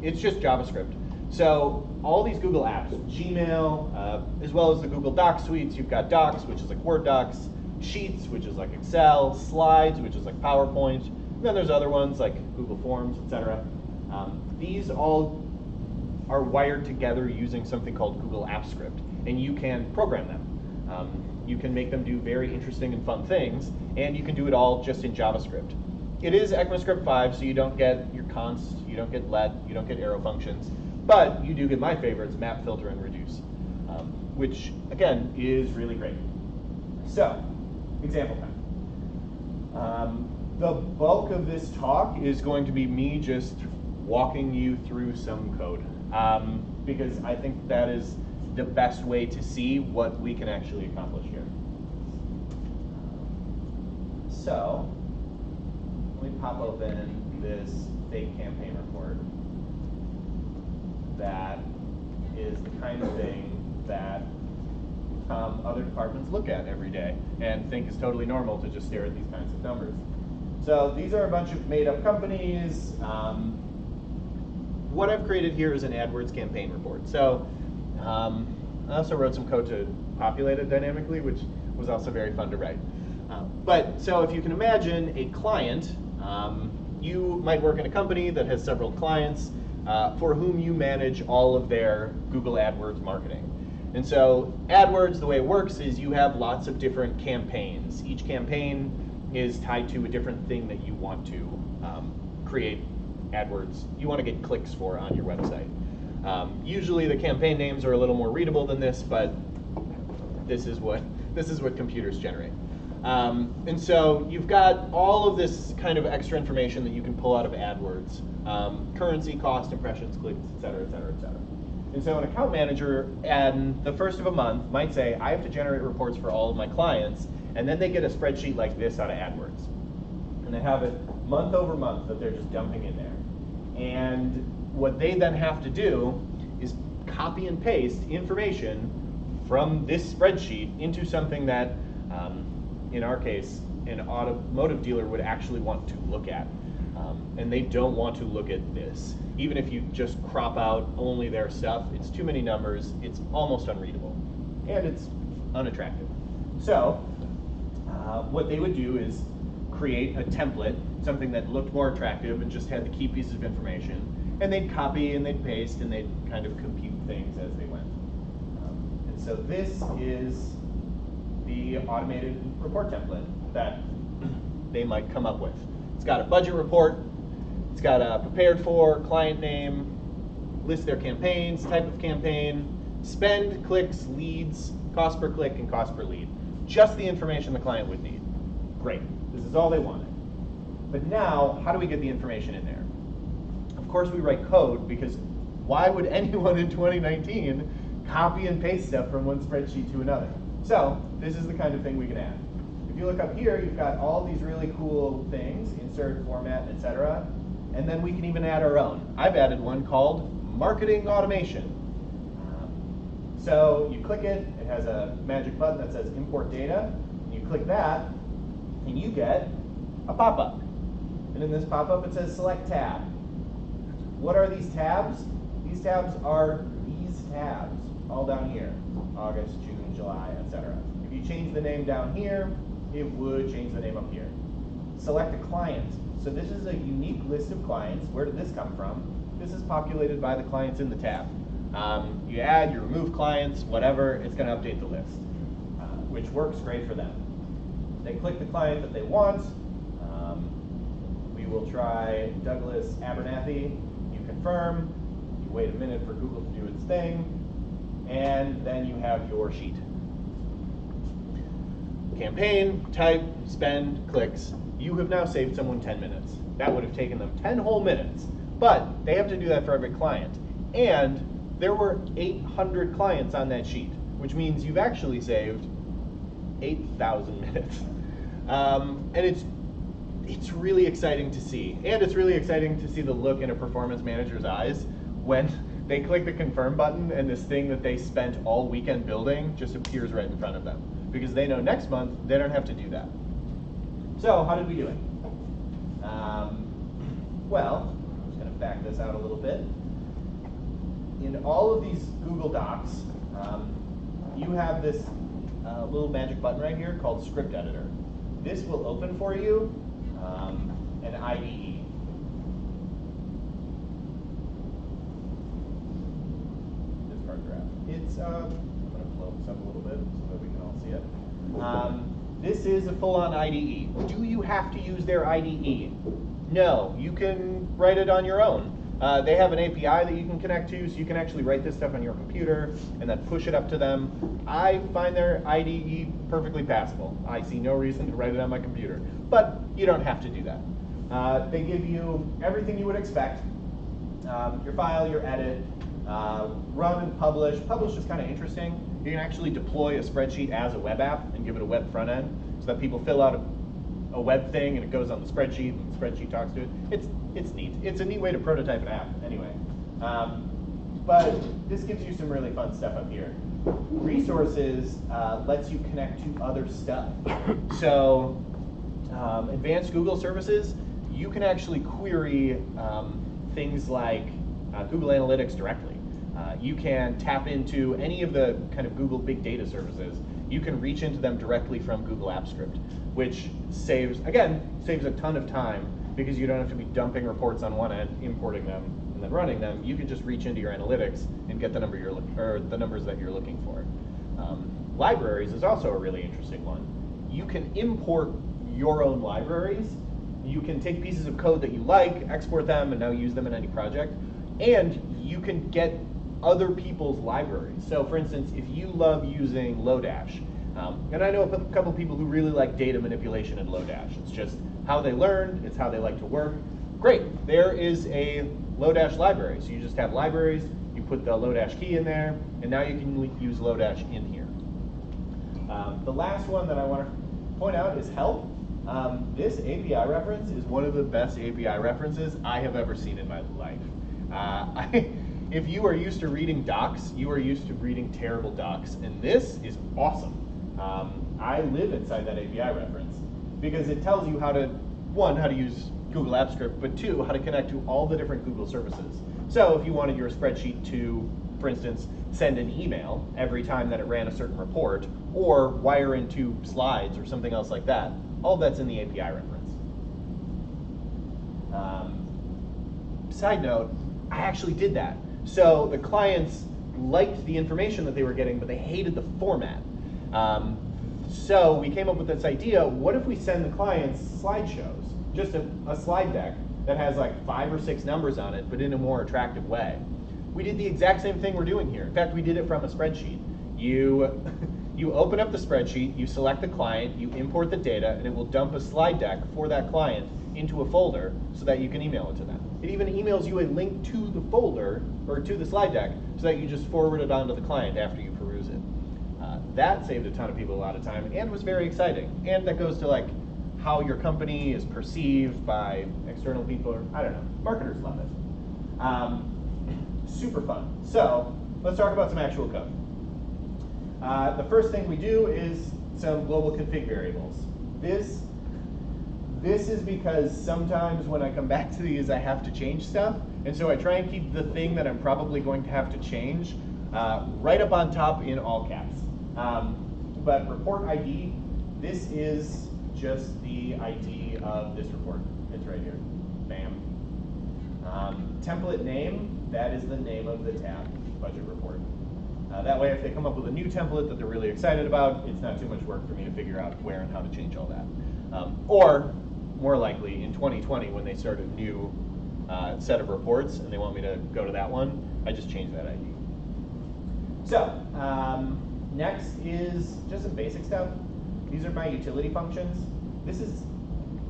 It's just JavaScript. So all these Google apps, Gmail, as well as the Google Docs suites, you've got Docs, which is like Word Docs, Sheets, which is like Excel, Slides, which is like PowerPoint, and then there's other ones like Google Forms, etc. These all are wired together using something called Google Apps Script, and you can program them. You can make them do very interesting and fun things, and you can do it all just in JavaScript. It is ECMAScript 5, so you don't get your const, you don't get let, you don't get arrow functions, but you do get my favorites, map, filter, and reduce, which, again, is really great. So, example time. The bulk of this talk is going to be me just walking you through some code, because I think that is the best way to see what we can actually accomplish here. So, let me pop open this fake campaign report. That is the kind of thing that other departments look at every day and think is totally normal to just stare at these kinds of numbers. So these are a bunch of made-up companies. What I've created here is an AdWords campaign report. So I also wrote some code to populate it dynamically, which was also very fun to write. So if you can imagine a client, you might work in a company that has several clients for whom you manage all of their Google AdWords marketing. And so AdWords, the way it works is you have lots of different campaigns. Each campaign is tied to a different thing that you want to create AdWords, you want to get clicks for on your website. Usually the campaign names are a little more readable than this, but this is what computers generate. And so you've got all of this kind of extra information that you can pull out of AdWords. Currency, cost, impressions, clicks, et cetera, et cetera, et cetera. And so an account manager at the first of a month might say, I have to generate reports for all of my clients, and then they get a spreadsheet like this out of AdWords. And they have it month over month that they're just dumping in there. And what they then have to do is copy and paste information from this spreadsheet into something that, in our case, an automotive dealer would actually want to look at. And they don't want to look at this. Even if you just crop out only their stuff, it's too many numbers, it's almost unreadable. And it's unattractive. So, what they would do is create a template, something that looked more attractive and just had the key pieces of information, and they'd copy and they'd paste and they'd kind of compute things as they went. And so this is the automated report template that they might come up with. It's got a budget report, it's got a prepared for, client name, list their campaigns, type of campaign, spend, clicks, leads, cost per click, and cost per lead. Just the information the client would need. Great, this is all they wanted. But now, how do we get the information in there? Of course we write code, because why would anyone in 2019 copy and paste stuff from one spreadsheet to another? So, this is the kind of thing we can add. If you look up here, you've got all these really cool things, insert, format, etc. And then we can even add our own. I've added one called marketing automation. So you click it, it has a magic button that says import data, and you click that, and you get a pop-up. And in this pop-up it says select tab. What are these tabs? These tabs are these tabs, all down here. August, June, July, etc. If you change the name down here, it would change the name up here. Select a client. So this is a unique list of clients. Where did this come from? This is populated by the clients in the tab. You add, you remove clients, whatever, it's going to update the list, which works great for them. They click the client that they want. We will try Douglas Abernathy. You confirm. You wait a minute for Google to do its thing. and then you have your sheet. Campaign, type, spend, clicks. You have now saved someone 10 minutes. That would have taken them 10 whole minutes, but they have to do that for every client. And there were 800 clients on that sheet, which means you've actually saved 8,000 minutes. And it's really exciting to see. And it's really exciting to see the look in a performance manager's eyes when they click the confirm button and this thing that they spent all weekend building just appears right in front of them. Because they know next month they don't have to do that. So how did we do it? Well, I'm just going to back this out a little bit. In all of these Google Docs, you have this little magic button right here called Script Editor. This will open for you an IDE. This paragraph. It's, I'm going to blow this up a little bit so that we can all see it. This is a full-on IDE. Do you have to use their IDE? No, you can write it on your own. They have an API that you can connect to, so you can actually write this stuff on your computer and then push it up to them. I find their IDE perfectly passable. I see no reason to write it on my computer, but you don't have to do that. They give you everything you would expect. Your file, your edit, run and publish. Publish is kind of interesting. You can actually deploy a spreadsheet as a web app and give it a web front end so that people fill out a web thing and it goes on the spreadsheet and the spreadsheet talks to it. It's neat. It's a neat way to prototype an app anyway. But this gives you some really fun stuff up here. Resources lets you connect to other stuff. So advanced Google services, you can actually query things like Google Analytics directly. You can tap into any of the kind of Google big data services. You can reach into them directly from Google Apps Script, which saves a ton of time because you don't have to be dumping reports on one end, importing them, and then running them. You can just reach into your analytics and get the the numbers that you're looking for. Libraries is also a really interesting one. You can import your own libraries. You can take pieces of code that you like, export them, and now use them in any project. And you can get other people's libraries. So for instance, if you love using Lodash, and I know a couple people who really like data manipulation in Lodash. It's just how they learn, it's how they like to work. Great, there is a Lodash library. So you just have libraries, you put the Lodash key in there, and now you can use Lodash in here. The last one that I want to point out is help. This API reference is one of the best API references I have ever seen in my life. If you are used to reading docs, you are used to reading terrible docs, and this is awesome. I live inside that API reference because it tells you how to, one, how to use Google Apps Script, but two, how to connect to all the different Google services. So if you wanted your spreadsheet to, for instance, send an email every time that it ran a certain report, or wire into slides or something else like that, all that's in the API reference. Side note, I actually did that. So the clients liked the information that they were getting, but they hated the format. So we came up with this idea, what if we send the clients slideshows, just a slide deck that has like 5 or 6 numbers on it, but in a more attractive way. We did the exact same thing we're doing here. In fact, we did it from a spreadsheet. You open up the spreadsheet, you select the client, you import the data, and it will dump a slide deck for that client into a folder so that you can email it to them. It even emails you a link to the folder, or to the slide deck, so that you just forward it on to the client after you peruse it. That saved a ton of people a lot of time and was very exciting. And that goes to like how your company is perceived by external people, or I don't know, marketers love it. Super fun. So let's talk about some actual code. The first thing we do is some global config variables. This is because sometimes when I come back to these, I have to change stuff. And so I try and keep the thing that I'm probably going to have to change right up on top in all caps. But report ID, this is just the ID of this report. It's right here. Bam. Template name, that is the name of the tab, budget report. That way, if they come up with a new template that they're really excited about, it's not too much work for me to figure out where and how to change all that. Or, more likely, in 2020, when they start a new set of reports and they want me to go to that one, I just change that ID. So next is just some basic stuff. These are my utility functions. This is,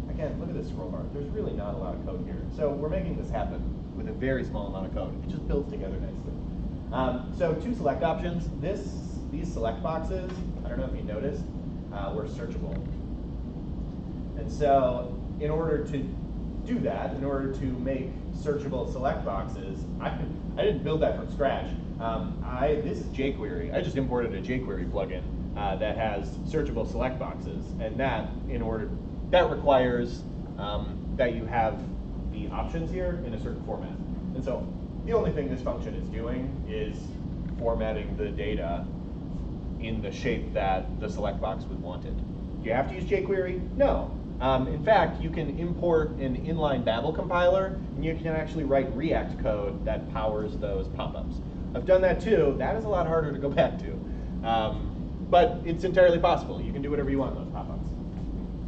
again, look at this scroll bar. There's really not a lot of code here. So we're making this happen with a very small amount of code. It just builds together nicely. So two select options. These select boxes, I don't know if you noticed, were searchable. And so in order to do that, in order to make searchable select boxes, I didn't build that from scratch. This is jQuery. I just imported a jQuery plugin that has searchable select boxes, and that requires that you have the options here in a certain format. And so the only thing this function is doing is formatting the data in the shape that the select box would want it. Do you have to use jQuery? No. In fact, you can import an inline Babel compiler, and you can actually write React code that powers those pop-ups. I've done that too. That is a lot harder to go back to. But it's entirely possible. You can do whatever you want in those pop-ups.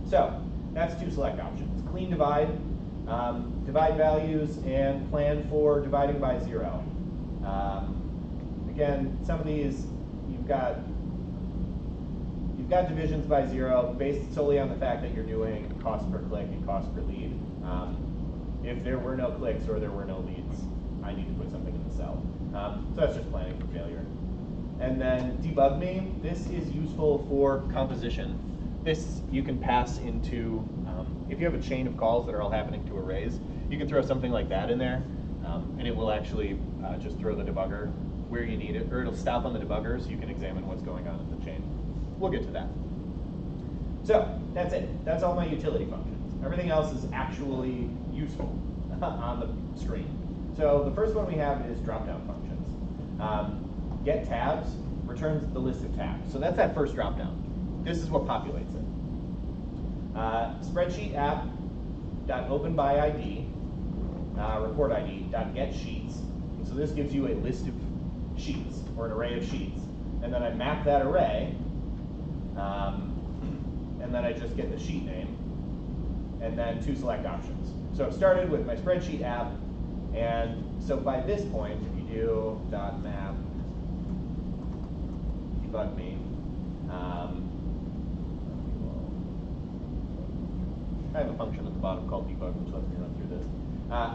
So that's two select options. Clean divide, divide values, and plan for dividing by 0. Again, some of these, you've got divisions by 0 based solely on the fact that you're doing cost per click and cost per lead. If there were no clicks or there were no leads, I need to put something in the cell. So that's just planning for failure. And then debug me, this is useful for composition. This you can pass into, if you have a chain of calls that are all happening to arrays, you can throw something like that in there, and it will actually just throw the debugger where you need it, or it'll stop on the debugger so you can examine what's going on in the chain. We'll get to that. So that's it. That's all my utility functions. Everything else is actually useful on the screen. So the first one we have is drop-down functions. Get tabs returns the list of tabs. So that's that first drop-down. This is what populates it. Spreadsheet app.openById, report ID, .get sheets. And so this gives you a list of sheets, or an array of sheets. And then I map that array, and then I just get the sheet name, and then two select options. So I've started with my spreadsheet app, and so by this point, if you do .map debug me, I have a function at the bottom called debug, which lets me run through this.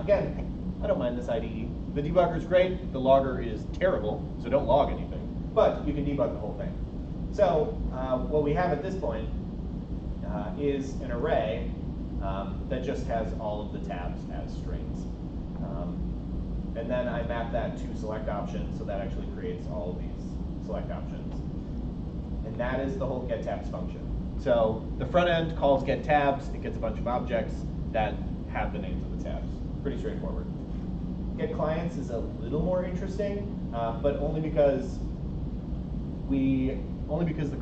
Again, I don't mind this IDE. The debugger is great. The logger is terrible, so don't log anything. But you can debug the whole thing. So what we have at this point is an array that just has all of the tabs as strings. And then I map that to select options, so that actually creates all of these select options. And that is the whole getTabs function. So the front end calls getTabs. It gets a bunch of objects that have the names of the tabs. Pretty straightforward. GetClients is a little more interesting, but only because the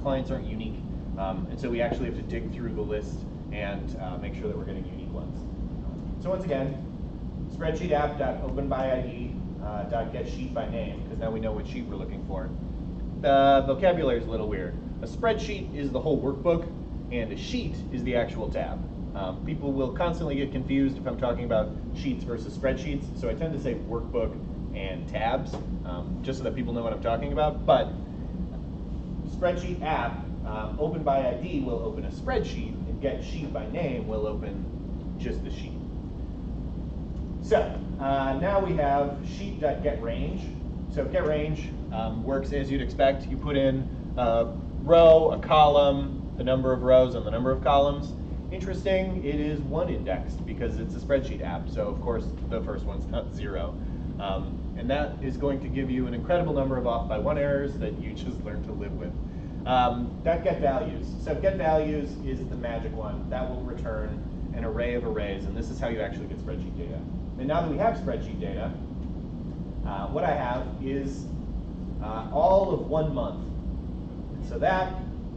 clients aren't unique. And so we actually have to dig through the list and make sure that we're getting unique ones. So once again, spreadsheet app.openById.getSheet by name, because now we know what sheet we're looking for. The vocabulary is a little weird. A spreadsheet is the whole workbook, and a sheet is the actual tab. People will constantly get confused if I'm talking about sheets versus spreadsheets, so I tend to say workbook and tabs, just so that people know what I'm talking about. But spreadsheet app, open by ID will open a spreadsheet, and get sheet by name will open just the sheet. So now we have sheet.getRange. So getRange works as you'd expect. You put in a row, a column, the number of rows, and the number of columns. Interesting, it is 1 indexed because it's a spreadsheet app. So of course the first one's not 0. And that is going to give you an incredible number of off by 1 errors that you just learn to live with. That getValues. So getValues is the magic one. That will return an array of arrays, and this is how you actually get spreadsheet data. And now that we have spreadsheet data, what I have is all of 1 month. So that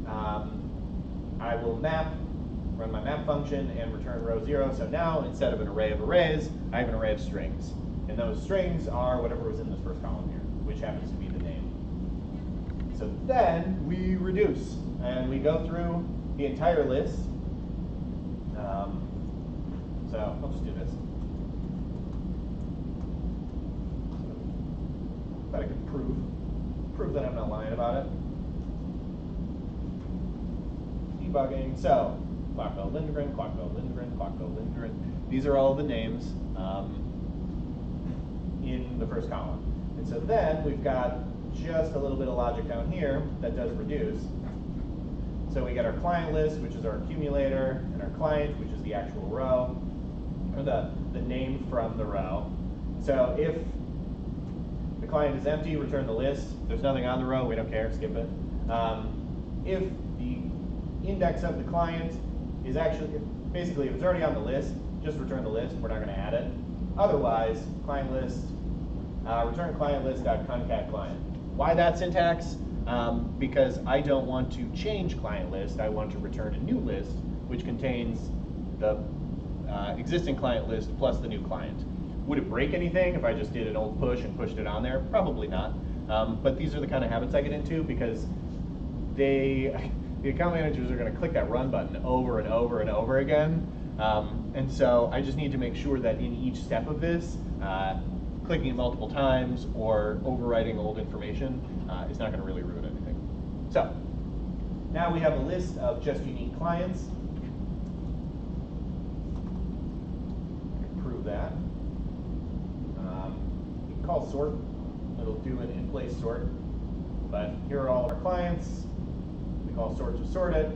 I will run my map function and return row 0. So now instead of an array of arrays, I have an array of strings. And those strings are whatever was in this first column here, which happens to be the name. So then we reduce, and we go through the entire list. So I'll just do this. But I can prove that I'm not lying about it. Debugging. So, Clockville, Lindgren, Clockville, Lindgren, Clockville, Lindgren. These are all the names in the first column. And so then we've got just a little bit of logic down here that does reduce. So we get our client list, which is our accumulator, and our client, which is the actual row, or the name from the row. So if the client is empty, return the list. If there's nothing on the row, we don't care, skip it. If the index of the client is actually, basically if it's already on the list, just return the list, we're not going to add it. Otherwise, client list, return client list.concat client. Why that syntax? Because I don't want to change client list, I want to return a new list which contains the existing client list plus the new client. Would it break anything if I just did an old push and pushed it on there? Probably not. But these are the kind of habits I get into because the account managers are going to click that run button over and over and over again. And so I just need to make sure that in each step of this, clicking it multiple times or overwriting old information is not going to really ruin anything. So now we have a list of just unique clients. Prove that. You can call sort. It'll do an in-place sort. But here are all of our clients. We call sort to sort it.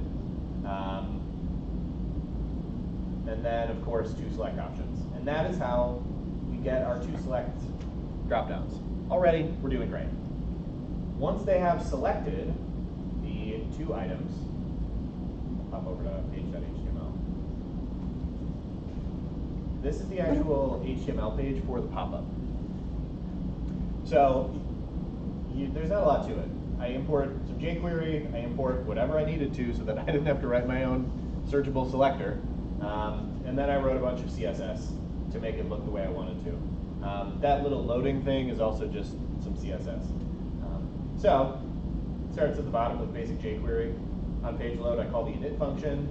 And then, of course, two select options. And that is how we get our two select dropdowns. Already, we're doing great. Once they have selected the two items, pop over to page.html. This is the actual HTML page for the pop-up. So there's not a lot to it. I import some jQuery, I import whatever I needed to so that I didn't have to write my own searchable selector. And then I wrote a bunch of CSS to make it look the way I wanted to. That little loading thing is also just some CSS. So it starts at the bottom with basic jQuery. On page load, I call the init function.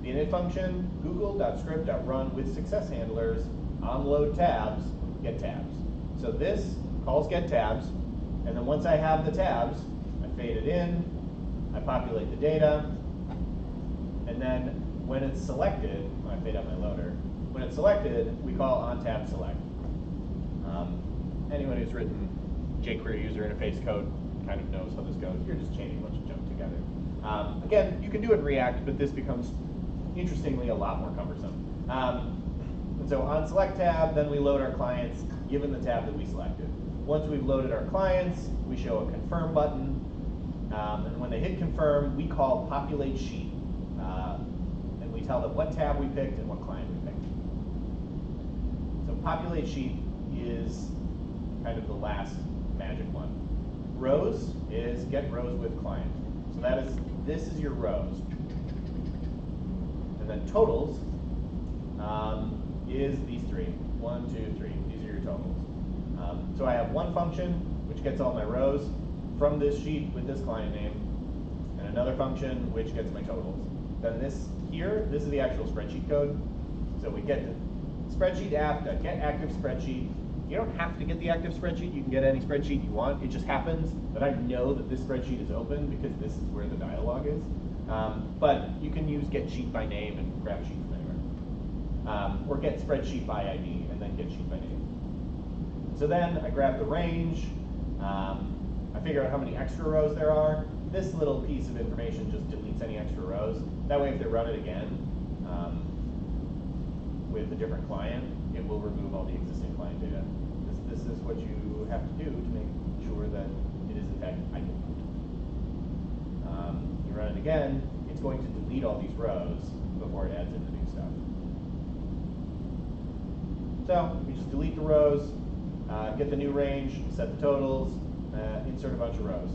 The init function, google.script.run with success handlers on load tabs, get tabs. So this calls get tabs, and then once I have the tabs, I fade it in, I populate the data, and then when it's selected, when I fade up my loader, when it's selected, we call onTab select. Anyone who's written jQuery user interface code kind of knows how this goes. You're just chaining a bunch of junk together. Again, you can do it in React, but this becomes, interestingly, a lot more cumbersome. And so on select tab, then we load our clients given the tab that we selected. Once we've loaded our clients, we show a confirm button. And when they hit confirm, we call populate sheet. And we tell them what tab we picked and what client we picked. So populate sheet is kind of the last magic one. Rows is get rows with client. So that is, this is your rows. And then totals is these three. 1, 2, 3. These are your totals. So I have one function which gets all my rows from this sheet with this client name, and another function which gets my totals. Then this here, this is the actual spreadsheet code. So we get the spreadsheet app, get active spreadsheet. You don't have to get the active spreadsheet. You can get any spreadsheet you want. It just happens that I know that this spreadsheet is open because this is where the dialog is. But you can use get sheet by name and grab a sheet from anywhere. Or get spreadsheet by ID and then get sheet by name. So then I grab the range. I figure out how many extra rows there are. This little piece of information just deletes any extra rows. That way if they run it again with a different client, it will remove all the existing client data. This is what you have to do to make sure that it is in fact idle. You run it again, it's going to delete all these rows before it adds in the new stuff. So we just delete the rows, get the new range, set the totals, insert a bunch of rows.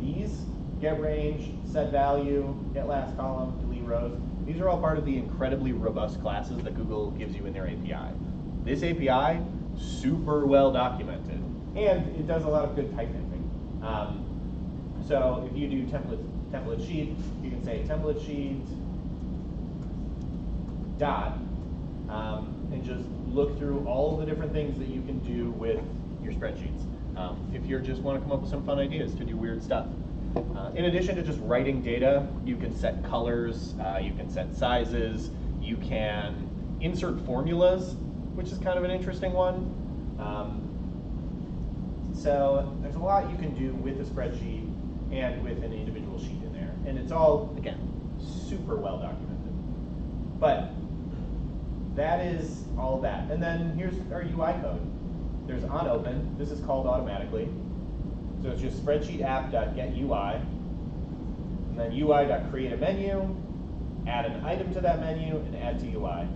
These, get range, set value, get last column, delete rows, these are all part of the incredibly robust classes that Google gives you in their API. This API, super well documented, and it does a lot of good type hinting. So if you do template sheet, you can say template sheet dot, and just look through all the different things that you can do with your spreadsheets. If you just want to come up with some fun ideas to do weird stuff. In addition to just writing data, you can set colors, you can set sizes, you can insert formulas, which is kind of an interesting one. So there's a lot you can do with a spreadsheet and with an individual sheet in there. And it's all, again, super well documented. But that is all that. And then here's our UI code. There's onOpen. This is called automatically. So it's just spreadsheet app.getUI. And then UI.createAmenu, add an item to that menu, and add to UI.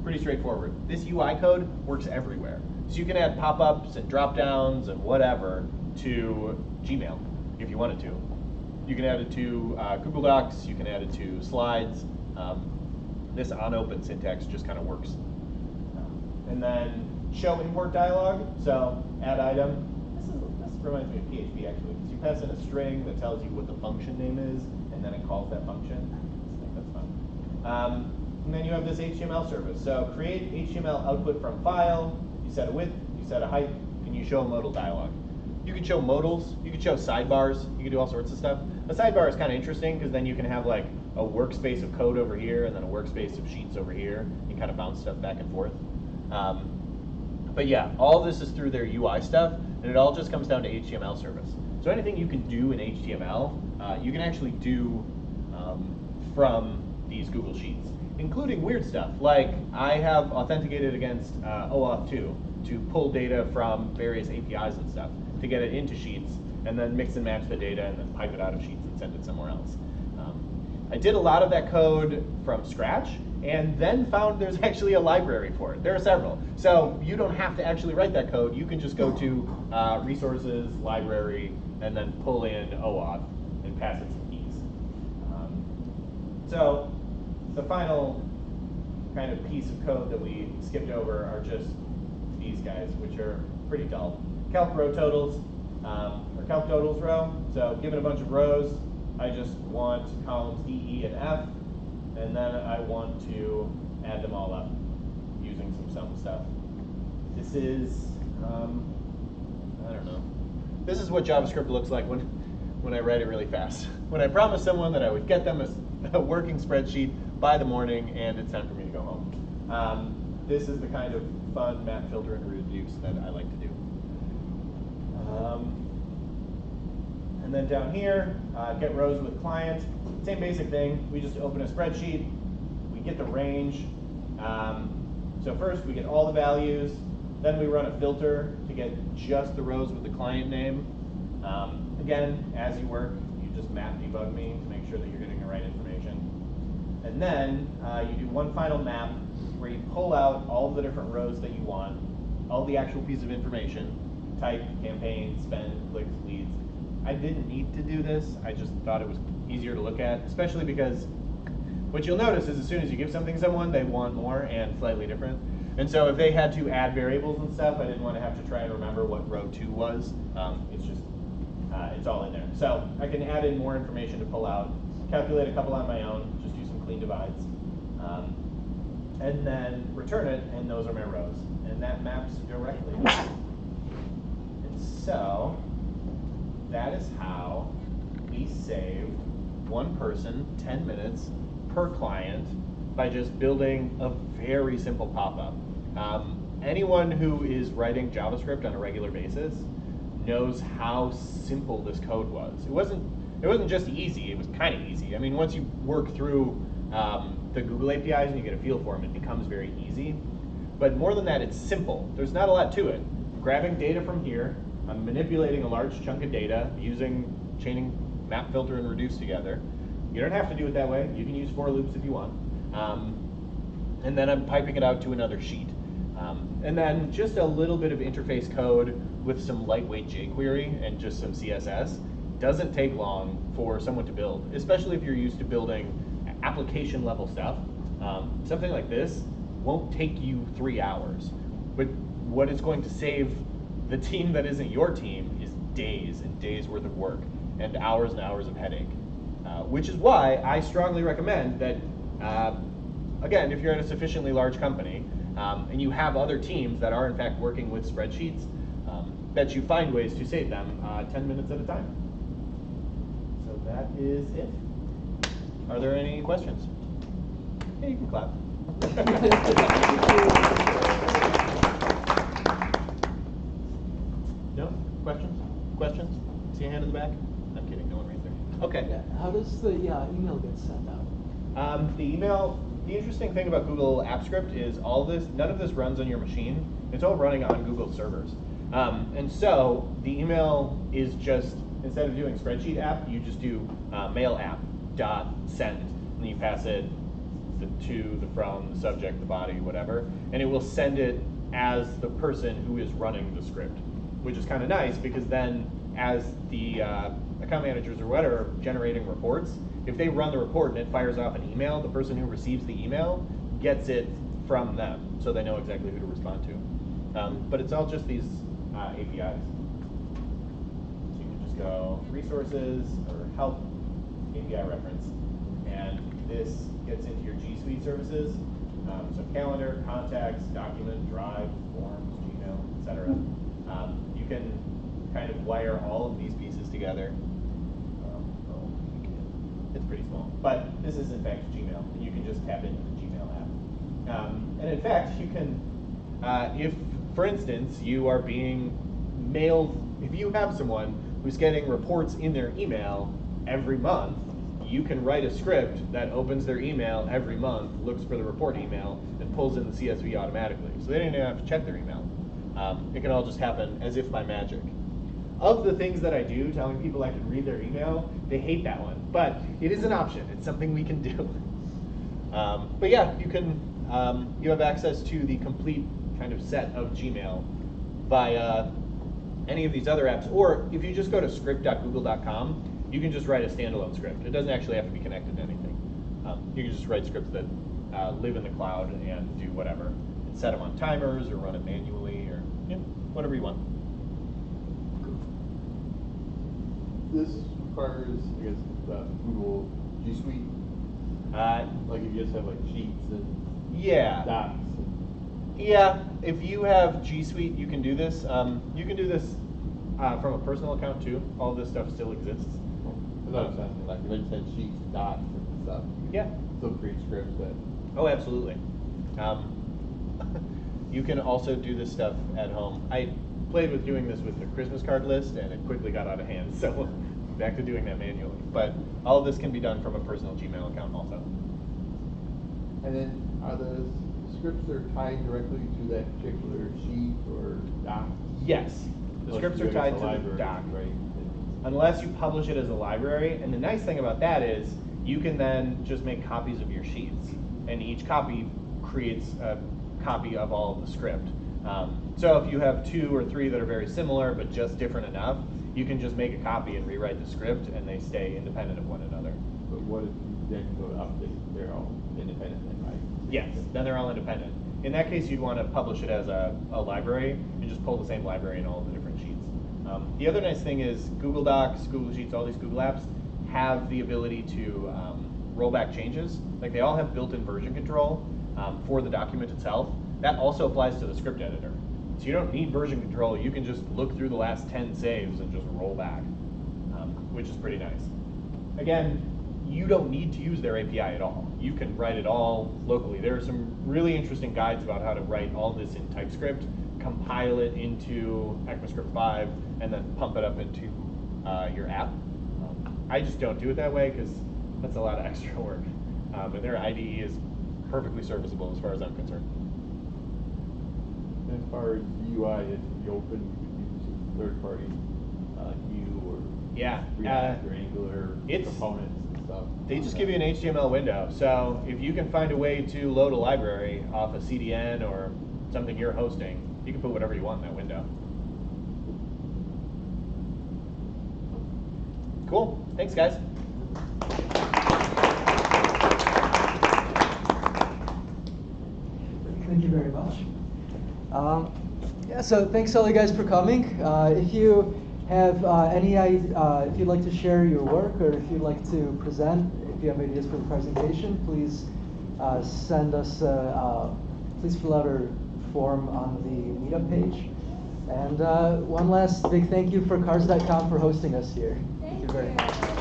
Pretty straightforward. This UI code works everywhere. So you can add pop-ups and drop-downs and whatever to Gmail if you wanted to. You can add it to Google Docs, you can add it to slides. This onOpen syntax just kind of works. And then show import dialog, so add item. This reminds me of PHP actually, because you pass in a string that tells you what the function name is, and then it calls that function. I think that's fun. And then you have this HTML service. So create HTML output from file, you set a width, you set a height, and you show a modal dialog. You can show modals, you can show sidebars, you can do all sorts of stuff. A sidebar is kind of interesting because then you can have like a workspace of code over here and then a workspace of sheets over here. You kind of bounce stuff back and forth. But yeah, all this is through their UI stuff, and it all just comes down to HTML service. So anything you can do in HTML, you can actually do from these Google Sheets, including weird stuff. Like I have authenticated against OAuth 2 to pull data from various APIs and stuff to get it into Sheets, and then mix and match the data and then pipe it out of Sheets and send it somewhere else. I did a lot of that code from scratch, and then found there's actually a library for it. There are several. So you don't have to actually write that code. You can just go to resources, library, and then pull in OAuth and pass it some keys. So the final kind of piece of code that we skipped over are just these guys, which are pretty dull. Calc row totals, or calc totals row. So given a bunch of rows, I just want columns D, E, and F, and then I want to add them all up using some sum stuff. This is, I don't know. This is what JavaScript looks like when I write it really fast. When I promised someone that I would get them a working spreadsheet by the morning, and it's time for me to go home. This is the kind of fun map filter and reduce that I like to do. And then down here, get rows with client. Same basic thing. We just open a spreadsheet. We get the range. So first we get all the values. Then we run a filter to get just the rows with the client name. Again, as you work, you just map debug me to make sure that you're getting the right information. And then you do one final map where you pull out all the different rows that you want, all the actual piece of information, type, campaign, spend, clicks, leads. I didn't need to do this. I just thought it was easier to look at, especially because what you'll notice is as soon as you give something to someone, they want more and slightly different. And so if they had to add variables and stuff, I didn't want to have to try and remember what row 2 was. It's just, it's all in there. So I can add in more information to pull out, calculate a couple on my own, just do some clean divides, and then return it, and those are my rows. And that maps directly. And so that is how we saved one person 10 minutes per client by just building a very simple pop-up. Anyone who is writing JavaScript on a regular basis knows how simple this code was. It wasn't just easy, it was kind of easy. I mean, once you work through the Google APIs and you get a feel for them, it becomes very easy. But more than that, it's simple. There's not a lot to it. I'm grabbing data from here, I'm manipulating a large chunk of data using chaining map, filter, and reduce together. You don't have to do it that way. You can use for loops if you want. And then I'm piping it out to another sheet. And then just a little bit of interface code with some lightweight jQuery and just some CSS doesn't take long for someone to build, especially if you're used to building application level stuff. Something like this won't take you 3 hours. But what it's going to save the team that isn't your team is days and days worth of work and hours of headache. Which is why I strongly recommend that, again, if you're at a sufficiently large company and you have other teams that are in fact working with spreadsheets, bet you find ways to save them 10 minutes at a time. So that is it. Are there any questions? Yeah, you can clap. No? Questions? Questions? See a hand in the back? I'm kidding, no one raised their hand. Okay. Yeah, how does the email get sent out? The interesting thing about Google Apps Script is none of this runs on your machine. It's all running on Google servers. And so the email is just, instead of doing spreadsheet app, you just do mail app dot send, and you pass it the to, the from, the subject, the body, whatever, and it will send it as the person who is running the script, which is kind of nice because then as the account managers or whatever are generating reports, if they run the report and it fires off an email, the person who receives the email gets it from them, so they know exactly who to respond to. But it's all just these APIs. So you can just go resources or help API reference, and this gets into your G Suite services. So calendar, contacts, document, drive, forms, Gmail, etc. You can kind of wire all of these pieces together. It's pretty small, but this is in fact Gmail, and you can just tap into the Gmail app. And in fact, you can, if, for instance, you are being mailed, if you have someone who's getting reports in their email every month, you can write a script that opens their email every month, looks for the report email, and pulls in the CSV automatically. So they don't even have to check their email. It can all just happen as if by magic. Of the things that I do, telling people I can read their email, they hate that one. But it is an option. It's something we can do. But yeah, you can. You have access to the complete kind of set of Gmail via any of these other apps. Or if you just go to script.google.com, you can just write a standalone script. It doesn't actually have to be connected to anything. You can just write scripts that live in the cloud and do whatever. And set them on timers or run it manually or whatever you want. This requires, I guess, Google G Suite. Like if you just have like sheets and docs. Yeah, if you have G Suite, you can do this. You can do this from a personal account too. All of this stuff still exists. Like if I just had sheets and docs and stuff. Yeah. Still create scripts that. Oh, absolutely. You can also do this stuff at home. I played with doing this with the Christmas card list, and it quickly got out of hand. So back to doing that manually. But all of this can be done from a personal Gmail account also. And then are the scripts that are tied directly to that particular sheet or doc? Yes, the scripts are tied to the doc, right? Unless you publish it as a library. And the nice thing about that is you can then just make copies of your sheets, and each copy creates a copy of all of the script. So if you have 2 or 3 that are very similar but just different enough, you can just make a copy and rewrite the script, and they stay independent of one another. But what if you then go to update? They're all independent then, right? Yes, then they're all independent. In that case, you'd want to publish it as a library and just pull the same library in all of the different sheets. The other nice thing is Google Docs, Google Sheets, all these Google apps have the ability to roll back changes. Like they all have built-in version control for the document itself. That also applies to the script editor. So you don't need version control. You can just look through the last 10 saves and just roll back, which is pretty nice. Again, you don't need to use their API at all. You can write it all locally. There are some really interesting guides about how to write all this in TypeScript, compile it into ECMAScript 5, and then pump it up into your app. I just don't do it that way because that's a lot of extra work. And their IDE is perfectly serviceable as far as I'm concerned. As far as UI, it can be open, you could use third-party Vue or React or Angular components and stuff. They just give you an HTML window. So if you can find a way to load a library off a CDN or something you're hosting, you can put whatever you want in that window. Cool. Thanks, guys. Thank you very much. Yeah, so thanks all you guys for coming. If you have if you'd like to share your work or if you'd like to present, if you have ideas for the presentation, please send us, please fill out our form on the meetup page. And one last big thank you for cars.com for hosting us here. Thank you very much. you.